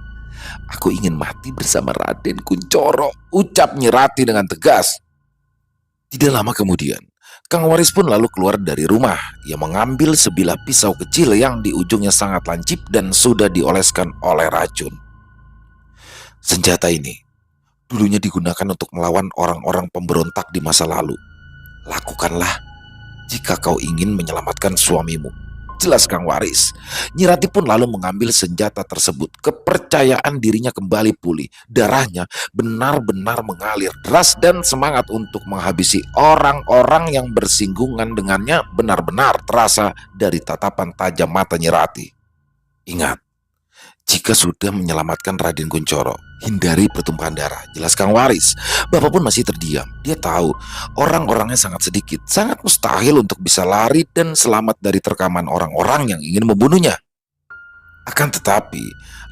aku ingin mati bersama Raden Kuncoro, ucap Nyirati dengan tegas. Tidak lama kemudian, Kang Waris pun lalu keluar dari rumah. Ia mengambil sebilah pisau kecil yang di ujungnya sangat lancip dan sudah dioleskan oleh racun. Senjata ini dulunya digunakan untuk melawan orang-orang pemberontak di masa lalu. Lakukanlah jika kau ingin menyelamatkan suamimu, jelas Kang Waris. Nyirati pun lalu mengambil senjata tersebut. Kepercayaan dirinya kembali pulih. Darahnya benar-benar mengalir deras dan semangat untuk menghabisi orang-orang yang bersinggungan dengannya benar-benar terasa dari tatapan tajam mata Nyirati. Ingat, jika sudah menyelamatkan Raden Kuncoro, hindari pertumpahan darah, jelas Kang Waris. Bapak pun masih terdiam. Dia tahu orang-orangnya sangat sedikit, sangat mustahil untuk bisa lari dan selamat dari terkaman orang-orang yang ingin membunuhnya. Akan tetapi,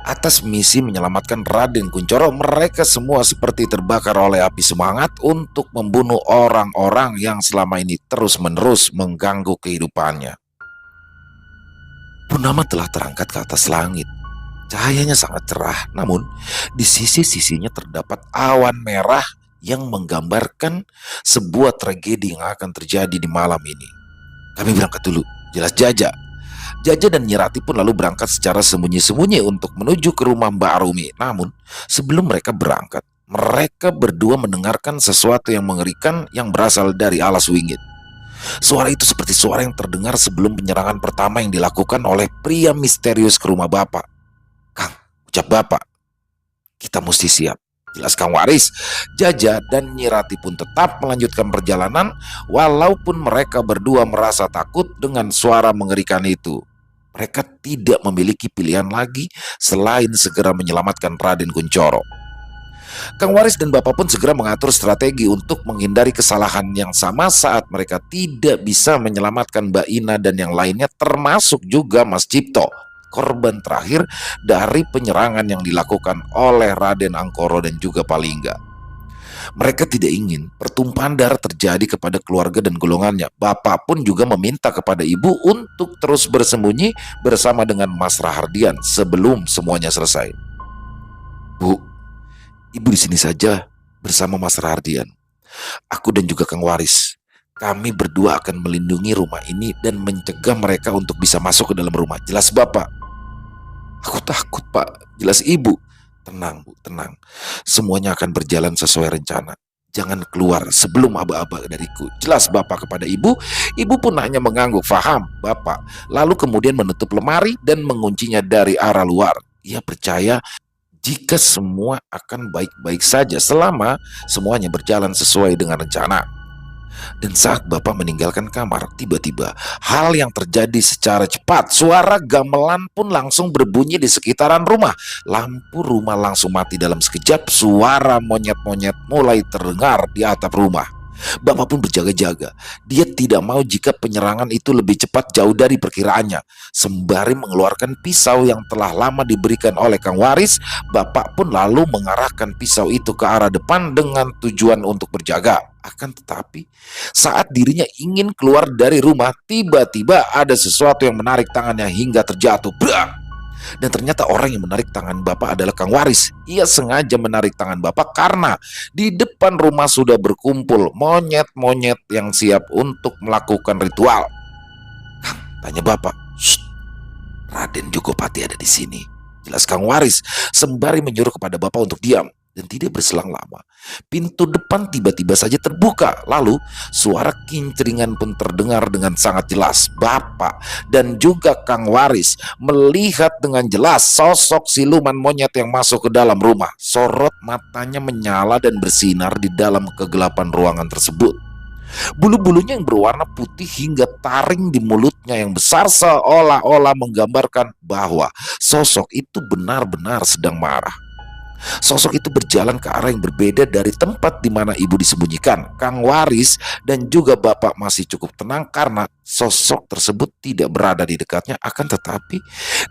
atas misi menyelamatkan Raden Kuncoro, mereka semua seperti terbakar oleh api semangat untuk membunuh orang-orang yang selama ini terus-menerus mengganggu kehidupannya. Purnama telah terangkat ke atas langit. Cahayanya sangat cerah, namun di sisi-sisinya terdapat awan merah yang menggambarkan sebuah tragedi yang akan terjadi di malam ini. Kami berangkat dulu, jelas Jaja. Jaja dan Nyirati pun lalu berangkat secara sembunyi-sembunyi untuk menuju ke rumah Mbak Arumi. Namun, sebelum mereka berangkat, mereka berdua mendengarkan sesuatu yang mengerikan yang berasal dari alas wingit. Suara itu seperti suara yang terdengar sebelum penyerangan pertama yang dilakukan oleh pria misterius ke rumah Bapak. "Kang," ucap Bapak, "kita mesti siap." Jelas Kang Waris. Jaja dan Nyirati pun tetap melanjutkan perjalanan walaupun mereka berdua merasa takut dengan suara mengerikan itu. Mereka tidak memiliki pilihan lagi selain segera menyelamatkan Raden Kunchoro. Kang Waris dan Bapak pun segera mengatur strategi untuk menghindari kesalahan yang sama saat mereka tidak bisa menyelamatkan Mbak Ina dan yang lainnya, termasuk juga Mas Cipto, korban terakhir dari penyerangan yang dilakukan oleh Raden Angkoro dan juga Palingga. Mereka tidak ingin pertumpahan darah terjadi kepada keluarga dan golongannya. Bapak pun juga meminta kepada ibu untuk terus bersembunyi bersama dengan Mas Rahardian sebelum semuanya selesai. "Bu, ibu di sini saja bersama Mas Rahardian. Aku dan juga Kang Waris. Kami berdua akan melindungi rumah ini dan mencegah mereka untuk bisa masuk ke dalam rumah," jelas Bapak. "Aku takut, Pak," jelas ibu. "Tenang, Bu, tenang. Semuanya akan berjalan sesuai rencana. Jangan keluar sebelum aba-aba dariku," jelas Bapak kepada ibu. Ibu pun hanya mengangguk, "Faham, Bapak." Lalu kemudian menutup lemari dan menguncinya dari arah luar. Ia percaya jika semua akan baik-baik saja selama semuanya berjalan sesuai dengan rencana. Dan saat Bapak meninggalkan kamar, tiba-tiba hal yang terjadi secara cepat. Suara gamelan pun langsung berbunyi di sekitaran rumah. Lampu rumah langsung mati dalam sekejap. Suara monyet-monyet mulai terdengar di atap rumah. Bapak pun berjaga-jaga. Dia tidak mau jika penyerangan itu lebih cepat jauh dari perkiraannya. Sembari mengeluarkan pisau yang telah lama diberikan oleh Kang Waris, Bapak pun lalu mengarahkan pisau itu ke arah depan dengan tujuan untuk berjaga. Akan tetapi, saat dirinya ingin keluar dari rumah, tiba-tiba ada sesuatu yang menarik tangannya hingga terjatuh. Brak! Dan ternyata orang yang menarik tangan Bapak adalah Kang Waris. Ia sengaja menarik tangan Bapak karena di depan rumah sudah berkumpul monyet-monyet yang siap untuk melakukan ritual. "Kang," tanya Bapak. "Shh, Raden Jogopati ada di sini," jelas Kang Waris sembari menyuruh kepada Bapak untuk diam. Dan tidak berselang lama, pintu depan tiba-tiba saja terbuka. Lalu suara kincringan pun terdengar dengan sangat jelas. Bapak dan juga Kang Waris melihat dengan jelas sosok siluman monyet yang masuk ke dalam rumah. Sorot matanya menyala dan bersinar di dalam kegelapan ruangan tersebut. Bulu-bulunya yang berwarna putih hingga taring di mulutnya yang besar seolah-olah menggambarkan bahwa sosok itu benar-benar sedang marah. Sosok itu berjalan ke arah yang berbeda dari tempat di mana ibu disembunyikan. Kang Waris dan juga Bapak masih cukup tenang karena sosok tersebut tidak berada di dekatnya. Akan tetapi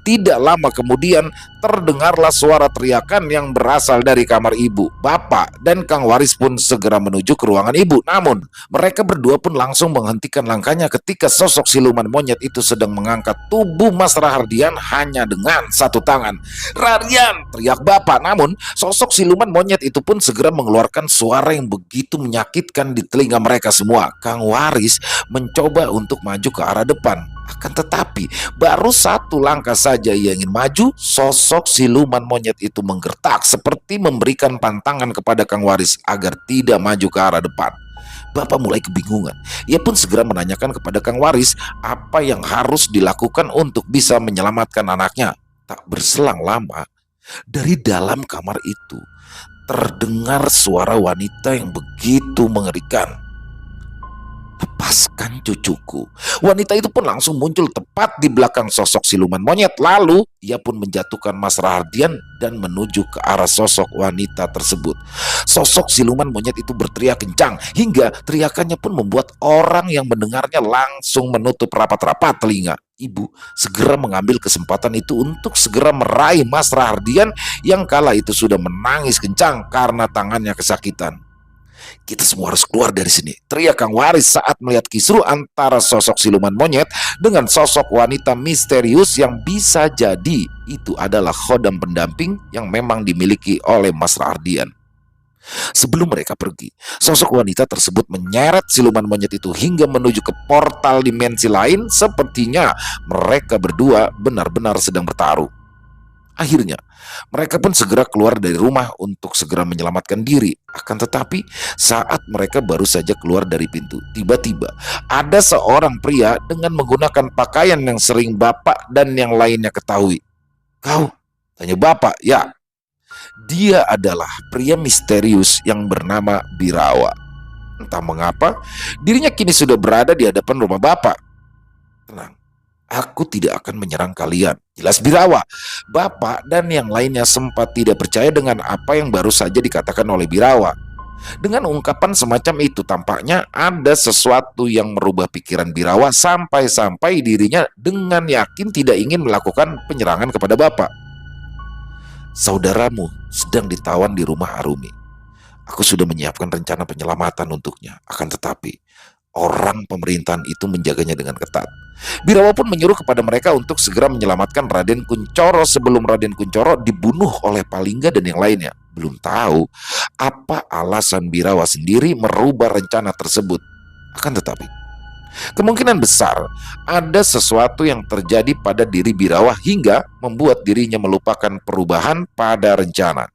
tidak lama kemudian terdengarlah suara teriakan yang berasal dari kamar ibu. Bapak dan Kang Waris pun segera menuju ke ruangan ibu. Namun mereka berdua pun langsung menghentikan langkahnya ketika sosok siluman monyet itu sedang mengangkat tubuh Mas Rahardian hanya dengan satu tangan. "Rardian!" teriak Bapak. Namun sosok siluman monyet itu pun segera mengeluarkan suara yang begitu menyakitkan di telinga mereka semua. Kang Waris mencoba untuk maju ke arah depan. Akan tetapi baru satu langkah saja ia ingin maju, sosok siluman monyet itu menggertak seperti memberikan pantangan kepada Kang Waris agar tidak maju ke arah depan. Bapak mulai kebingungan. Ia pun segera menanyakan kepada Kang Waris apa yang harus dilakukan untuk bisa menyelamatkan anaknya. Tak berselang lama, dari dalam kamar itu terdengar suara wanita yang begitu mengerikan. "Lepaskan cucuku." Wanita itu pun langsung muncul tepat di belakang sosok siluman monyet. Lalu ia pun menjatuhkan Mas Rahardian dan menuju ke arah sosok wanita tersebut. Sosok siluman monyet itu berteriak kencang hingga teriakannya pun membuat orang yang mendengarnya langsung menutup rapat-rapat telinga. Ibu segera mengambil kesempatan itu untuk segera meraih Mas Rahardian yang kala itu sudah menangis kencang karena tangannya kesakitan. "Kita semua harus keluar dari sini," teriak Kang Waris saat melihat kisruh antara sosok siluman monyet dengan sosok wanita misterius yang bisa jadi itu adalah khodam pendamping yang memang dimiliki oleh Mas Rahardian. Sebelum mereka pergi, sosok wanita tersebut menyeret siluman monyet itu hingga menuju ke portal dimensi lain. Sepertinya mereka berdua benar-benar sedang bertaruh. Akhirnya, mereka pun segera keluar dari rumah untuk segera menyelamatkan diri. Akan tetapi, saat mereka baru saja keluar dari pintu, tiba-tiba ada seorang pria dengan menggunakan pakaian yang sering bapak dan yang lainnya ketahui. "Kau?" tanya bapak. "Ya." Dia adalah pria misterius yang bernama Birawa. Entah mengapa, dirinya kini sudah berada di hadapan rumah bapak. "Tenang, aku tidak akan menyerang kalian," jelas Birawa. Bapak dan yang lainnya sempat tidak percaya dengan apa yang baru saja dikatakan oleh Birawa. Dengan ungkapan semacam itu, tampaknya ada sesuatu yang merubah pikiran Birawa sampai-sampai dirinya dengan yakin tidak ingin melakukan penyerangan kepada bapak. "Saudaramu sedang ditawan di rumah Arumi. Aku sudah menyiapkan rencana penyelamatan untuknya. Akan tetapi, orang pemerintahan itu menjaganya dengan ketat." Birawa pun menyuruh kepada mereka untuk segera menyelamatkan Raden Kuncoro sebelum Raden Kuncoro dibunuh oleh Palingga dan yang lainnya. Belum tahu apa alasan Birawa sendiri merubah rencana tersebut. Akan tetapi, kemungkinan besar ada sesuatu yang terjadi pada diri Birawa hingga membuat dirinya melupakan perubahan pada rencana.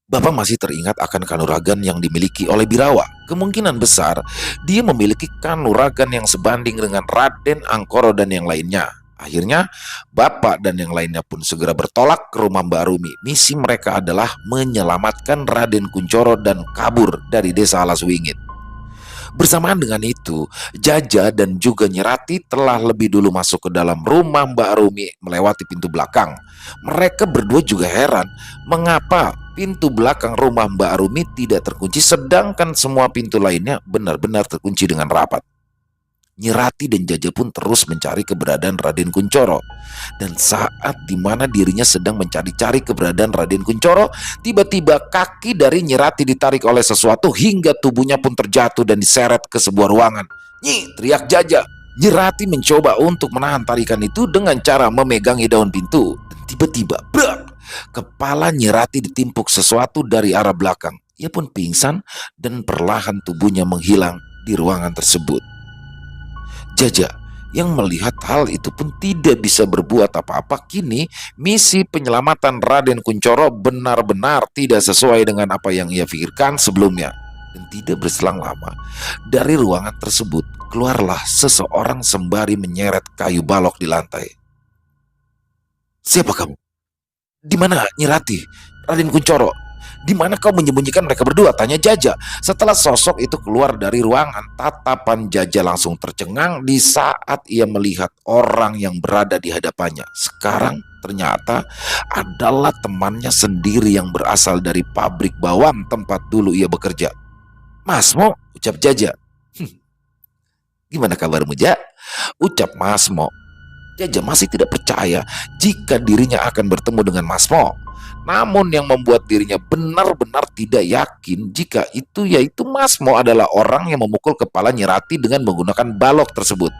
Bapak masih teringat akan kanuragan yang dimiliki oleh Birawa. Kemungkinan besar dia memiliki kanuragan yang sebanding dengan Raden Angkoro dan yang lainnya. Akhirnya, Bapak dan yang lainnya pun segera bertolak ke rumah Mbak Rumi. Misi mereka adalah menyelamatkan Raden Kuncoro dan kabur dari desa Alaswingit. Bersamaan dengan itu, Jaja dan juga Nyirati telah lebih dulu masuk ke dalam rumah Mbak Rumi melewati pintu belakang. Mereka berdua juga heran mengapa pintu belakang rumah Mbak Rumi tidak terkunci sedangkan semua pintu lainnya benar-benar terkunci dengan rapat. Nyirati dan Jaja pun terus mencari keberadaan Raden Kuncoro. Dan saat dimana dirinya sedang mencari-cari keberadaan Raden Kuncoro, tiba-tiba kaki dari Nyirati ditarik oleh sesuatu hingga tubuhnya pun terjatuh dan diseret ke sebuah ruangan. "Nyi!" teriak Jaja. Nyirati mencoba untuk menahan tarikan itu dengan cara memegangi daun pintu. Dan tiba-tiba, brak! Kepala Nyirati ditimpuk sesuatu dari arah belakang. Ia pun pingsan dan perlahan tubuhnya menghilang di ruangan tersebut. Jaja yang melihat hal itu pun tidak bisa berbuat apa-apa. Kini misi penyelamatan Raden Kuncoro benar-benar tidak sesuai dengan apa yang ia pikirkan sebelumnya. Dan tidak berselang lama, dari ruangan tersebut keluarlah seseorang sembari menyeret kayu balok di lantai. "Siapa kamu? Di mana Nyirati? Raden Kuncoro? Di mana kau menyembunyikan mereka berdua?" tanya Jaja. Setelah sosok itu keluar dari ruangan, tatapan Jaja langsung tercengang di saat ia melihat orang yang berada di hadapannya. Sekarang ternyata adalah temannya sendiri yang berasal dari pabrik bawang tempat dulu ia bekerja. "Masmo," ucap Jaja. "Gimana kabarmu, Ja?" ucap Masmo. Jaja masih tidak percaya jika dirinya akan bertemu dengan Masmo. Namun yang membuat dirinya benar-benar tidak yakin jika itu yaitu Masmo adalah orang yang memukul kepala Nyirati dengan menggunakan balok tersebut.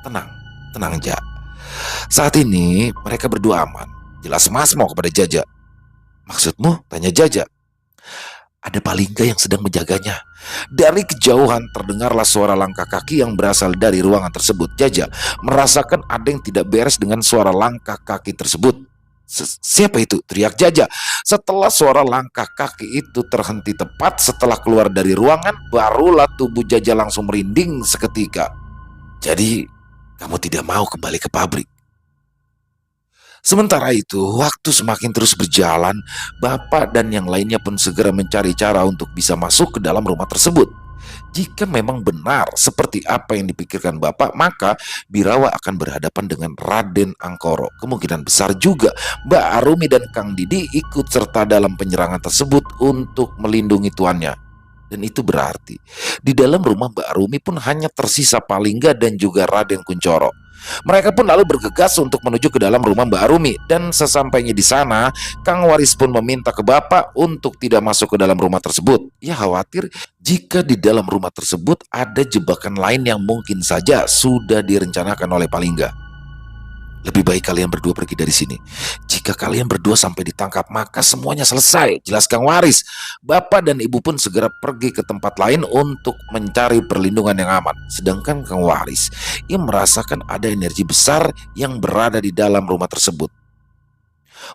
"Tenang, tenang Ja. Saat ini mereka berdua aman," jelas Masmo kepada Jaja. "Maksudmu?" tanya Jaja. "Ada Palingga yang sedang menjaganya." Dari kejauhan terdengarlah suara langkah kaki yang berasal dari ruangan tersebut. Jaja merasakan ada yang tidak beres dengan suara langkah kaki tersebut. "Siapa itu?" teriak Jaja. Setelah suara langkah kaki itu terhenti tepat setelah keluar dari ruangan, barulah tubuh Jaja langsung merinding seketika. "Jadi, kamu tidak mau kembali ke pabrik?" Sementara itu, waktu semakin terus berjalan. Bapak dan yang lainnya pun segera mencari cara untuk bisa masuk ke dalam rumah tersebut. Jika memang benar seperti apa yang dipikirkan Bapak, maka Birawa akan berhadapan dengan Raden Angkoro. Kemungkinan besar juga Mbak Arumi dan Kang Didi ikut serta dalam penyerangan tersebut untuk melindungi tuannya. Dan itu berarti di dalam rumah Mbak Arumi pun hanya tersisa Palingga dan juga Raden Kuncoro. Mereka pun lalu bergegas untuk menuju ke dalam rumah Mbak Arumi. Dan sesampainya di sana, Kang Waris pun meminta ke Bapak untuk tidak masuk ke dalam rumah tersebut. Ia khawatir jika di dalam rumah tersebut ada jebakan lain yang mungkin saja sudah direncanakan oleh Palingga. Lebih baik kalian berdua pergi dari sini. Jika kalian berdua sampai ditangkap, maka semuanya selesai. Jelas Kang Waris. Bapak dan Ibu pun segera pergi ke tempat lain untuk mencari perlindungan yang aman. Sedangkan Kang Waris, ia merasakan ada energi besar yang berada di dalam rumah tersebut.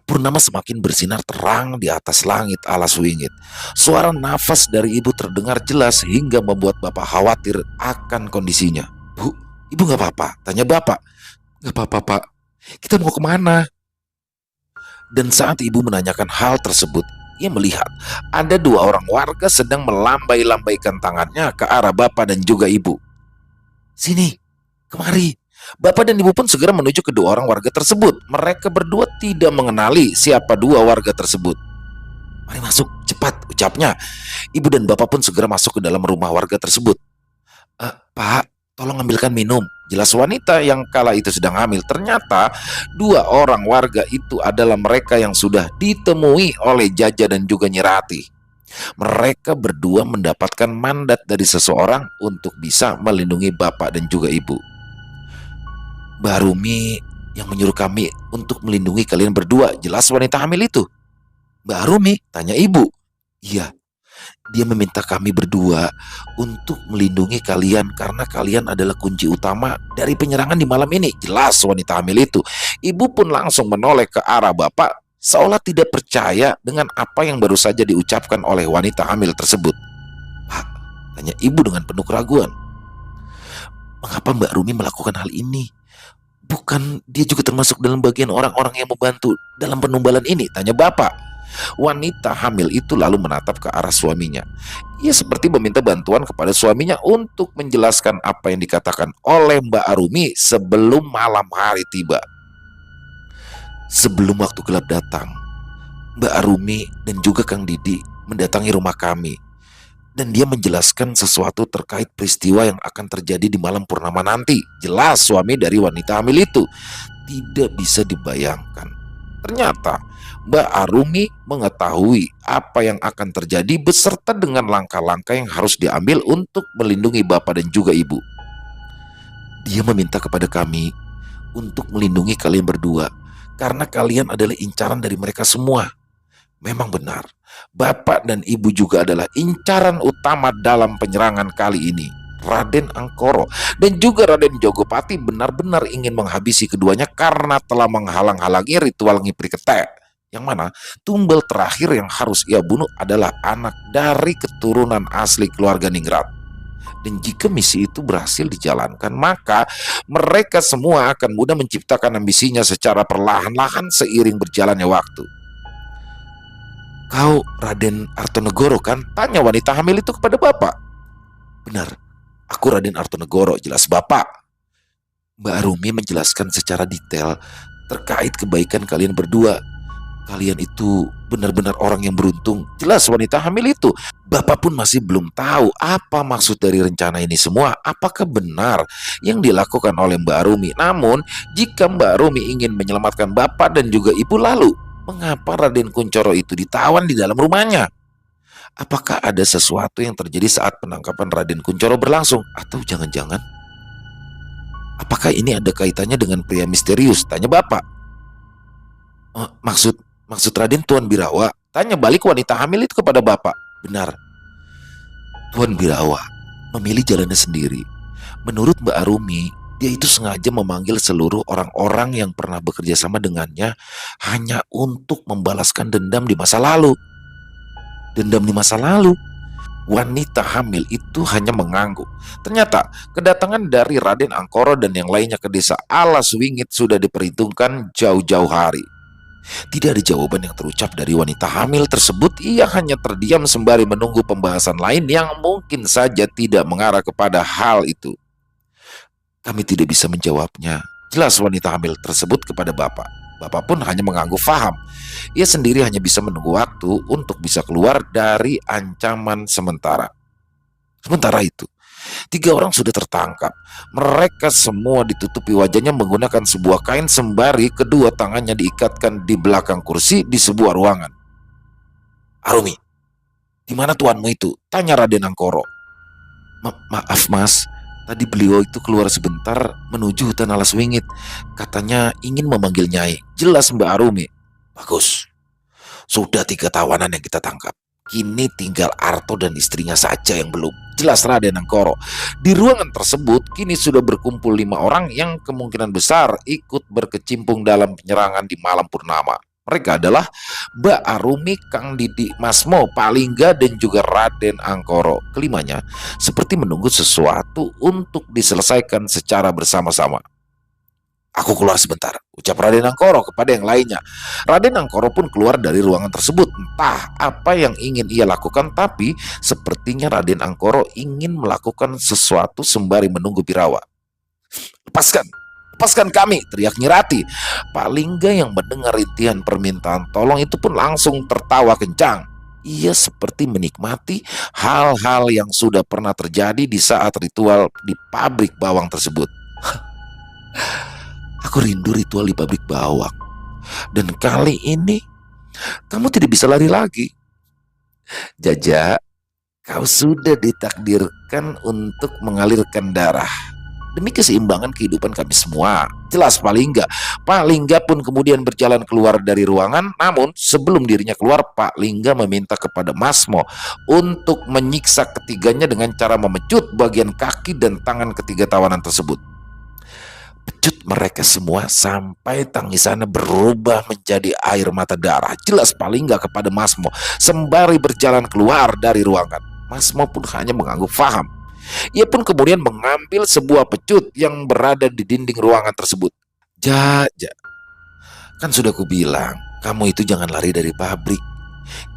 Purnama semakin bersinar terang di atas langit alas wingit. Suara nafas dari ibu terdengar jelas hingga membuat bapak khawatir akan kondisinya. Bu, ibu gak apa-apa? Tanya bapak. Gak apa-apa pak, kita mau kemana? Dan saat ibu menanyakan hal tersebut, ia melihat ada dua orang warga sedang melambai-lambaikan tangannya ke arah bapak dan juga ibu. Sini, kemari. Bapak dan ibu pun segera menuju kedua orang warga tersebut. Mereka berdua tidak mengenali siapa dua warga tersebut. Mari masuk, cepat, ucapnya. Ibu dan bapak pun segera masuk ke dalam rumah warga tersebut. Pak, tolong ambilkan minum. Jelas wanita yang kala itu sedang hamil. Ternyata dua orang warga itu adalah mereka yang sudah ditemui oleh Jaja dan juga Nyirati. Mereka berdua mendapatkan mandat dari seseorang untuk bisa melindungi bapak dan juga ibu. Mbak Rumi yang menyuruh kami untuk melindungi kalian berdua, jelas wanita hamil itu. Mbak Rumi, tanya ibu. Iya, dia meminta kami berdua untuk melindungi kalian karena kalian adalah kunci utama dari penyerangan di malam ini, jelas wanita hamil itu. Ibu pun langsung menoleh ke arah bapak seolah tidak percaya dengan apa yang baru saja diucapkan oleh wanita hamil tersebut. Pak, tanya ibu dengan penuh keraguan. Mengapa Mbak Rumi melakukan hal ini? Bukan dia juga termasuk dalam bagian orang-orang yang membantu dalam penumbalan ini? Tanya bapak. Wanita hamil itu lalu menatap ke arah suaminya. Ia seperti meminta bantuan kepada suaminya untuk menjelaskan apa yang dikatakan oleh Mbak Arumi sebelum malam hari tiba. Sebelum waktu gelap datang, Mbak Arumi dan juga Kang Didi mendatangi rumah kami. Dan dia menjelaskan sesuatu terkait peristiwa yang akan terjadi di malam purnama nanti. Jelas suami dari wanita hamil itu. Tidak bisa dibayangkan. Ternyata Mbak Arumi mengetahui apa yang akan terjadi beserta dengan langkah-langkah yang harus diambil untuk melindungi bapak dan juga ibu. Dia meminta kepada kami untuk melindungi kalian berdua karena kalian adalah incaran dari mereka semua. Memang benar, bapak dan ibu juga adalah incaran utama dalam penyerangan kali ini. Raden Angkoro dan juga Raden Jogopati benar-benar ingin menghabisi keduanya karena telah menghalang-halangi ritual ngipri ketek. Yang mana tumbal terakhir yang harus ia bunuh adalah anak dari keturunan asli keluarga Ningrat. Dan jika misi itu berhasil dijalankan, maka mereka semua akan mudah menciptakan ambisinya secara perlahan-lahan seiring berjalannya waktu. Kau Raden Artonegoro kan? Tanya wanita hamil itu kepada bapak. Benar, aku Raden Artonegoro, jelas bapak. Mbak Arumi menjelaskan secara detail terkait kebaikan kalian berdua. Kalian itu benar-benar orang yang beruntung, jelas wanita hamil itu. Bapak pun masih belum tahu apa maksud dari rencana ini semua. Apakah benar yang dilakukan oleh Mbak Arumi? Namun jika Mbak Arumi ingin menyelamatkan bapak dan juga ibu, lalu mengapa Raden Kuncoro itu ditawan di dalam rumahnya? Apakah ada sesuatu yang terjadi saat penangkapan Raden Kuncoro berlangsung? Atau jangan-jangan apakah ini ada kaitannya dengan pria misterius? Tanya bapak. Maksud Raden Tuan Birawa? Tanya balik wanita hamil itu kepada bapak. Benar, Tuan Birawa memilih jalannya sendiri. Menurut Mbak Arumi, dia itu sengaja memanggil seluruh orang-orang yang pernah bekerja sama dengannya hanya untuk membalaskan dendam di masa lalu. Dendam di masa lalu? Wanita hamil itu hanya mengangguk. Ternyata kedatangan dari Raden Angkoro dan yang lainnya ke desa Alas Wingit sudah diperhitungkan jauh-jauh hari. Tidak ada jawaban yang terucap dari wanita hamil tersebut. Ia hanya terdiam sembari menunggu pembahasan lain yang mungkin saja tidak mengarah kepada hal itu. Kami tidak bisa menjawabnya, jelas wanita hamil tersebut kepada bapak. Bapak pun hanya mengangguk faham. Ia sendiri hanya bisa menunggu waktu untuk bisa keluar dari ancaman sementara. Sementara itu, 3 orang sudah tertangkap. Mereka semua ditutupi wajahnya menggunakan sebuah kain sembari kedua tangannya diikatkan di belakang kursi di sebuah ruangan. Arumi, di mana tuanmu itu? Tanya Raden Angkoro. Maaf mas, Tadi beliau itu keluar sebentar menuju hutan alas wingit. Katanya ingin memanggil Nyai. Jelas Mbak Arumi. Bagus. Sudah 3 tawanan yang kita tangkap. Kini tinggal Arto dan istrinya saja yang belum. Jelas Raden Angkoro. Di ruangan tersebut kini sudah berkumpul 5 orang yang kemungkinan besar ikut berkecimpung dalam penyerangan di malam purnama. Mereka adalah Mbak Arumi, Kang Didi, Masmo, Pak Lingga, dan juga Raden Angkoro. Kelimanya seperti menunggu sesuatu untuk diselesaikan secara bersama-sama. Aku keluar sebentar, ucap Raden Angkoro kepada yang lainnya. Raden Angkoro pun keluar dari ruangan tersebut. Entah apa yang ingin ia lakukan, tapi sepertinya Raden Angkoro ingin melakukan sesuatu sembari menunggu Birawa. Lepaskan, lepaskan kami, teriak Nyirati. Pak Lingga yang mendengar rintihan permintaan tolong itu pun langsung tertawa kencang. Ia seperti menikmati hal-hal yang sudah pernah terjadi di saat ritual di pabrik bawang tersebut. Aku rindu ritual di pabrik bawang. Dan kali ini kamu tidak bisa lari lagi. Jaja, kau sudah ditakdirkan untuk mengalirkan darah demi keseimbangan kehidupan kami semua. Jelas Pak Lingga. Pak Lingga pun kemudian berjalan keluar dari ruangan. Namun sebelum dirinya keluar, Pak Lingga meminta kepada Masmo untuk menyiksa ketiganya dengan cara memecut bagian kaki dan tangan ketiga tawanan tersebut. Pecut mereka semua sampai tangisannya berubah menjadi air mata darah. Jelas Pak Lingga kepada Masmo sembari berjalan keluar dari ruangan. Masmo pun hanya mengangguk faham. Ia pun kemudian mengambil sebuah pecut yang berada di dinding ruangan tersebut. Jaja, kan sudah kubilang, kamu itu jangan lari dari pabrik.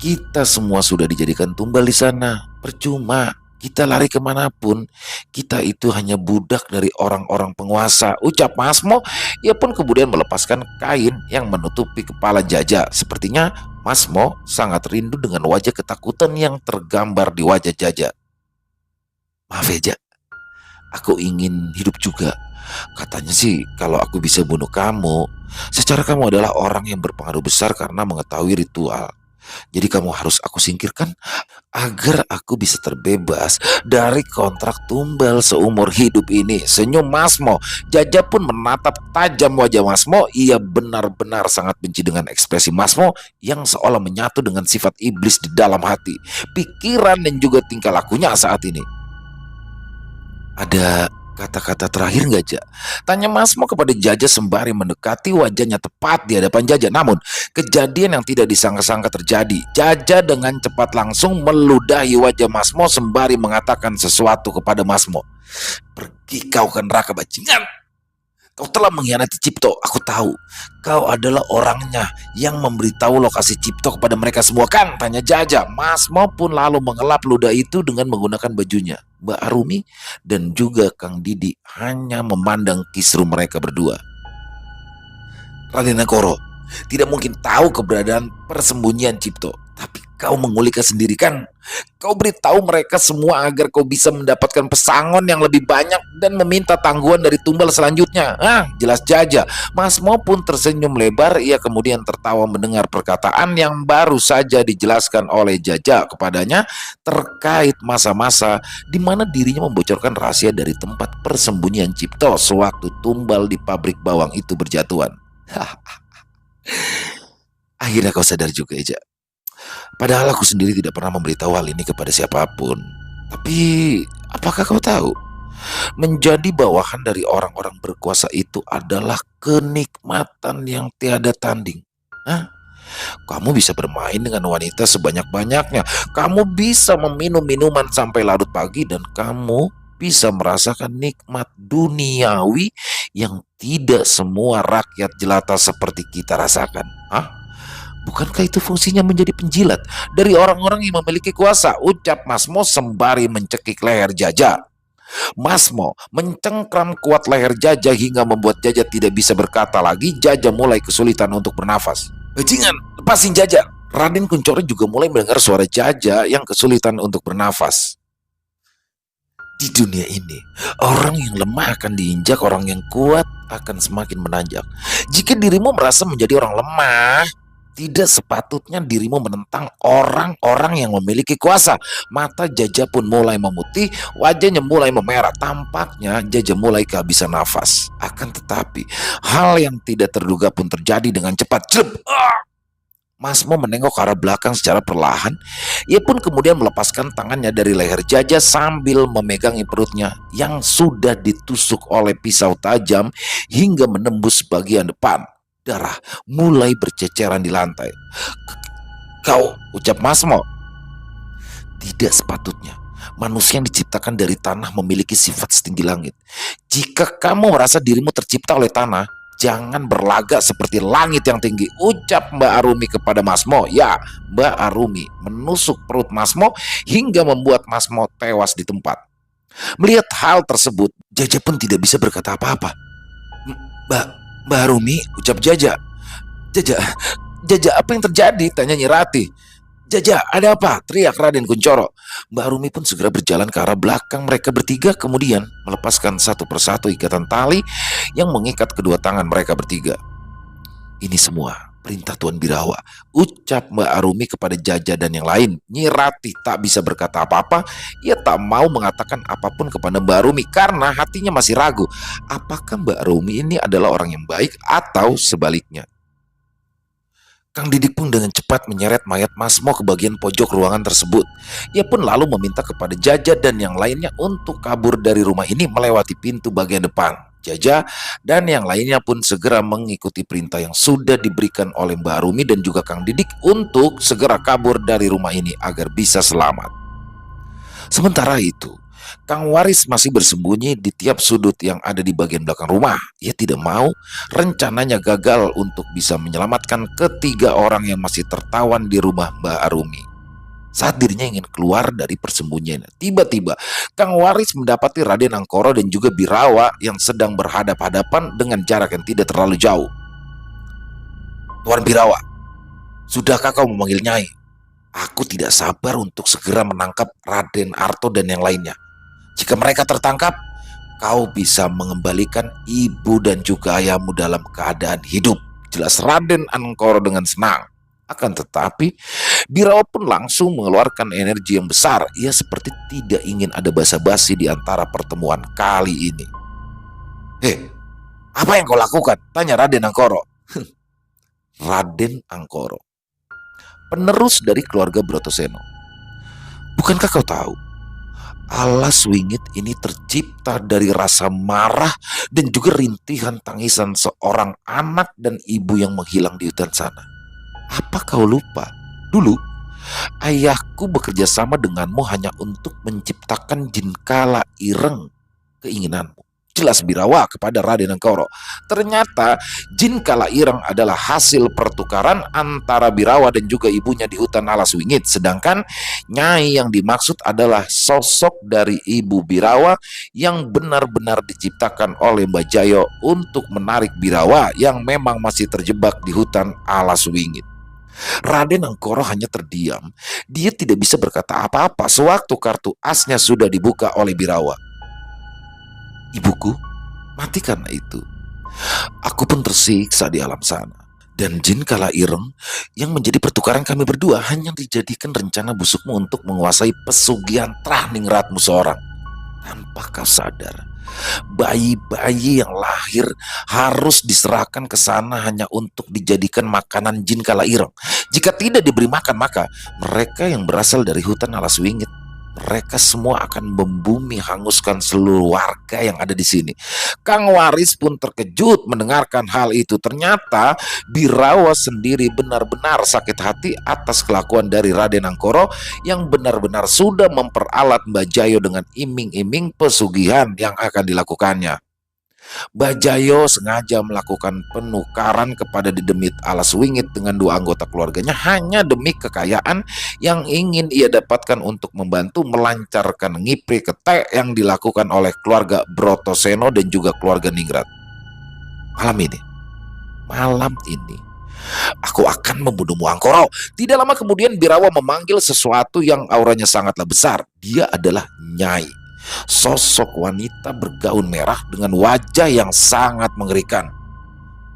Kita semua sudah dijadikan tumbal di sana. Percuma. Kita lari kemanapun, kita itu hanya budak dari orang-orang penguasa, ucap Masmo. Ia pun kemudian melepaskan kain yang menutupi kepala Jaja. Sepertinya Masmo sangat rindu dengan wajah ketakutan yang tergambar di wajah Jaja. Maaf ya, Ja, aku ingin hidup juga. Katanya sih kalau aku bisa bunuh kamu, secara kamu adalah orang yang berpengaruh besar karena mengetahui ritual. Jadi kamu harus aku singkirkan agar aku bisa terbebas dari kontrak tumbal seumur hidup ini. Senyum Masmo. Jaja pun menatap tajam wajah Masmo. Ia benar-benar sangat benci dengan ekspresi Masmo yang seolah menyatu dengan sifat iblis di dalam hati, pikiran dan juga tingkah lakunya saat ini. Ada kata-kata terakhir nggak, Ja? Tanya Masmo kepada Jaja sembari mendekati wajahnya tepat di hadapan Jaja. Namun kejadian yang tidak disangka-sangka terjadi. Jaja dengan cepat langsung meludahi wajah Masmo sembari mengatakan sesuatu kepada Masmo. Pergi kau ke neraka bajingan. Kau telah mengkhianati Cipto. Aku tahu kau adalah orangnya yang memberitahu lokasi Cipto kepada mereka semua, kan? Tanya Jaja. Masmo pun lalu mengelap ludah itu dengan menggunakan bajunya. Mbak Arumi dan juga Kang Didi hanya memandang kisru mereka berdua. Raden Angkoro tidak mungkin tahu keberadaan persembunyian Cipto, tapi kau menguliknya sendiri, kan? Kau beritahu mereka semua agar kau bisa mendapatkan pesangon yang lebih banyak dan meminta tangguhan dari tumbal selanjutnya. Jelas Jaja. Masmo pun tersenyum lebar. Ia kemudian tertawa mendengar perkataan yang baru saja dijelaskan oleh Jaja kepadanya terkait masa-masa di mana dirinya membocorkan rahasia dari tempat persembunyian Cipto sewaktu tumbal di pabrik bawang itu berjatuhan. Akhirnya kau sadar juga, Ja. Padahal aku sendiri tidak pernah memberitahu hal ini kepada siapapun. Tapi apakah kau tahu, menjadi bawahan dari orang-orang berkuasa itu adalah kenikmatan yang tiada tanding. Kamu bisa bermain dengan wanita sebanyak-banyaknya. Kamu bisa meminum minuman sampai larut pagi. Dan kamu bisa merasakan nikmat duniawi yang tidak semua rakyat jelata seperti kita rasakan. Bukankah itu fungsinya menjadi penjilat dari orang-orang yang memiliki kuasa? Ucap Masmo sembari mencekik leher Jaja. Masmo mencengkram kuat leher Jaja hingga membuat Jaja tidak bisa berkata lagi. Jaja mulai kesulitan untuk bernafas. Bajingan, lepasin Jaja. Raden Kunchoro juga mulai mendengar suara Jaja yang kesulitan untuk bernafas. Di dunia ini, orang yang lemah akan diinjak, orang yang kuat akan semakin menanjak. Jika dirimu merasa menjadi orang lemah, Tidak sepatutnya dirimu menentang orang-orang yang memiliki kuasa. Mata Jaja pun mulai memutih, wajahnya mulai memerah. Tampaknya Jaja mulai kehabisan nafas. Akan tetapi, hal yang tidak terduga pun terjadi dengan cepat. Jelep! Masmo menengok ke arah belakang secara perlahan. Ia pun kemudian melepaskan tangannya dari leher Jaja sambil memegangi perutnya yang sudah ditusuk oleh pisau tajam hingga menembus bagian depan. Darah mulai berceceran di lantai. Kau, ucap Masmo. Tidak sepatutnya manusia yang diciptakan dari tanah memiliki sifat setinggi langit. Jika kamu merasa dirimu tercipta oleh tanah, jangan berlagak seperti langit yang tinggi, ucap Mbak Arumi kepada Masmo. Ya, Mbak Arumi menusuk perut Masmo hingga membuat Masmo tewas di tempat. Melihat hal tersebut, Jaja pun tidak bisa berkata apa-apa. Mbak Arumi, ucap Jaja. Jaja, apa yang terjadi? Tanya Nyi Rati. Jaja, ada apa? Teriak Raden Kuncoro. Mbak Arumi pun segera berjalan ke arah belakang mereka bertiga, kemudian melepaskan satu persatu ikatan tali yang mengikat kedua tangan mereka bertiga. Ini semua perintah Tuan Birawa, ucap Mbak Arumi kepada Jaja dan yang lain. Nyi Rati tak bisa berkata apa-apa. Ia tak mau mengatakan apapun kepada Mbak Arumi karena hatinya masih ragu. Apakah Mbak Arumi ini adalah orang yang baik atau sebaliknya? Kang Didik pun dengan cepat menyeret mayat Masmo ke bagian pojok ruangan tersebut. Ia pun lalu meminta kepada Jaja dan yang lainnya untuk kabur dari rumah ini melewati pintu bagian depan. Jaja dan yang lainnya pun segera mengikuti perintah yang sudah diberikan oleh Mbak Arumi dan juga Kang Didik untuk segera kabur dari rumah ini agar bisa selamat. Sementara itu, Kang Waris masih bersembunyi di tiap sudut yang ada di bagian belakang rumah. Ia tidak mau rencananya gagal untuk bisa menyelamatkan ketiga orang yang masih tertawan di rumah Mbak Arumi. Saat dirinya ingin keluar dari persembunyian, tiba-tiba Kang Waris mendapati Raden Angkoro dan juga Birawa yang sedang berhadap-hadapan dengan jarak yang tidak terlalu jauh. Tuan Birawa, sudahkah kau memanggil Nyai? Aku tidak sabar untuk segera menangkap Raden Arto dan yang lainnya. Jika mereka tertangkap, kau bisa mengembalikan ibu dan juga ayahmu dalam keadaan hidup, jelas Raden Angkoro dengan senang. Akan tetapi, Birawa pun langsung mengeluarkan energi yang besar. Ia seperti tidak ingin ada basa-basi di antara pertemuan kali ini. Apa yang kau lakukan? Tanya Raden Angkoro. Raden Angkoro, penerus dari keluarga Brotoseno. Bukankah kau tahu? Alas Wingit ini tercipta dari rasa marah dan juga rintihan tangisan seorang anak dan ibu yang menghilang di hutan sana. Apa kau lupa? Dulu, ayahku bekerja sama denganmu hanya untuk menciptakan jin kala ireng keinginanmu. Jelas Birawa kepada Raden Angkoro. Ternyata jin kala ireng adalah hasil pertukaran antara Birawa dan juga ibunya di hutan Alas Wingit. Sedangkan Nyai yang dimaksud adalah sosok dari ibu Birawa yang benar-benar diciptakan oleh Mbah Jayo untuk menarik Birawa yang memang masih terjebak di hutan Alas Wingit. Raden Angkoro hanya terdiam. Dia tidak bisa berkata apa-apa sewaktu kartu asnya sudah dibuka oleh Birawa. Ibuku mati karena itu. Aku pun tersiksa di alam sana. Dan jin kala ireng yang menjadi pertukaran kami berdua hanya dijadikan rencana busukmu untuk menguasai pesugihan Trahningratmu seorang. Tanpa kau sadar, bayi-bayi yang lahir harus diserahkan ke sana hanya untuk dijadikan makanan jin kala ireng. Jika tidak diberi makan, maka mereka yang berasal dari hutan Alas Wingit, mereka semua akan membumi hanguskan seluruh warga yang ada di sini. Kang Waris pun terkejut mendengarkan hal itu. Ternyata Birawa sendiri benar-benar sakit hati atas kelakuan dari Raden Angkoro yang benar-benar sudah memperalat Mbah Jayo dengan iming-iming pesugihan yang akan dilakukannya. Mbah Jayo sengaja melakukan penukaran kepada Dedemit Alas Wingit dengan dua anggota keluarganya hanya demi kekayaan yang ingin ia dapatkan untuk membantu melancarkan ngipri ketek yang dilakukan oleh keluarga Brotoseno dan juga keluarga Ningrat. Malam ini aku akan membunuhmu Angkoro. Tidak lama kemudian Birawa memanggil sesuatu yang auranya sangatlah besar. Dia adalah Nyai, sosok wanita bergaun merah dengan wajah yang sangat mengerikan.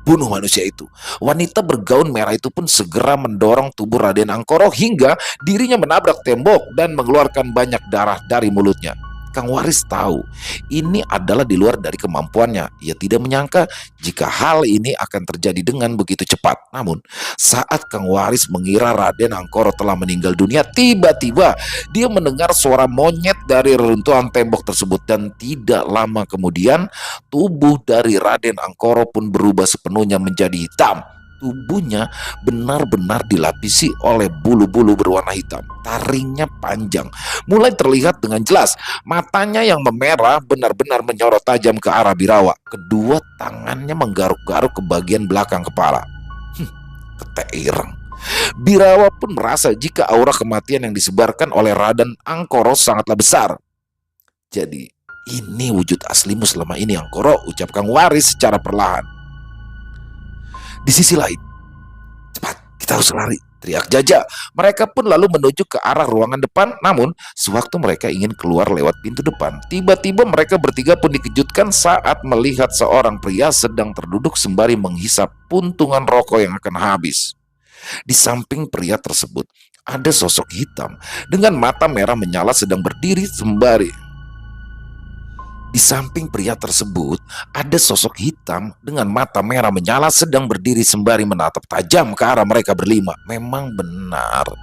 bunuh manusia itu. Wanita bergaun merah itu pun segera mendorong tubuh Raden Angkoro hingga dirinya menabrak tembok dan mengeluarkan banyak darah dari mulutnya. Kang Waris tahu ini adalah di luar dari kemampuannya. Ia tidak menyangka jika hal ini akan terjadi dengan begitu cepat. Namun saat Kang Waris mengira Raden Angkoro telah meninggal dunia, tiba-tiba dia mendengar suara monyet dari reruntuhan tembok tersebut, dan tidak lama kemudian tubuh dari Raden Angkoro pun berubah sepenuhnya menjadi hitam. Tubuhnya benar-benar dilapisi oleh bulu-bulu berwarna hitam. Taringnya panjang, mulai terlihat dengan jelas. Matanya yang memerah benar-benar menyorot tajam ke arah Birawa. Kedua tangannya menggaruk-garuk ke bagian belakang kepala. Ketek ireng. Birawa pun merasa jika aura kematian yang disebarkan oleh Raden Angkoro sangatlah besar. Jadi ini wujud aslimu selama ini, Angkoro, ucap Kang Waris secara perlahan. Di sisi lain, cepat, kita harus lari, teriak Jaja. Mereka pun lalu menuju ke arah ruangan depan. Namun sewaktu mereka ingin keluar lewat pintu depan, tiba-tiba mereka bertiga pun dikejutkan saat melihat seorang pria sedang terduduk sembari menghisap puntungan rokok yang akan habis. Di samping pria tersebut ada sosok hitam dengan mata merah menyala sedang berdiri sembari Di samping pria tersebut, ada sosok hitam dengan mata merah menyala sedang berdiri sembari menatap tajam ke arah mereka berlima. Memang benar,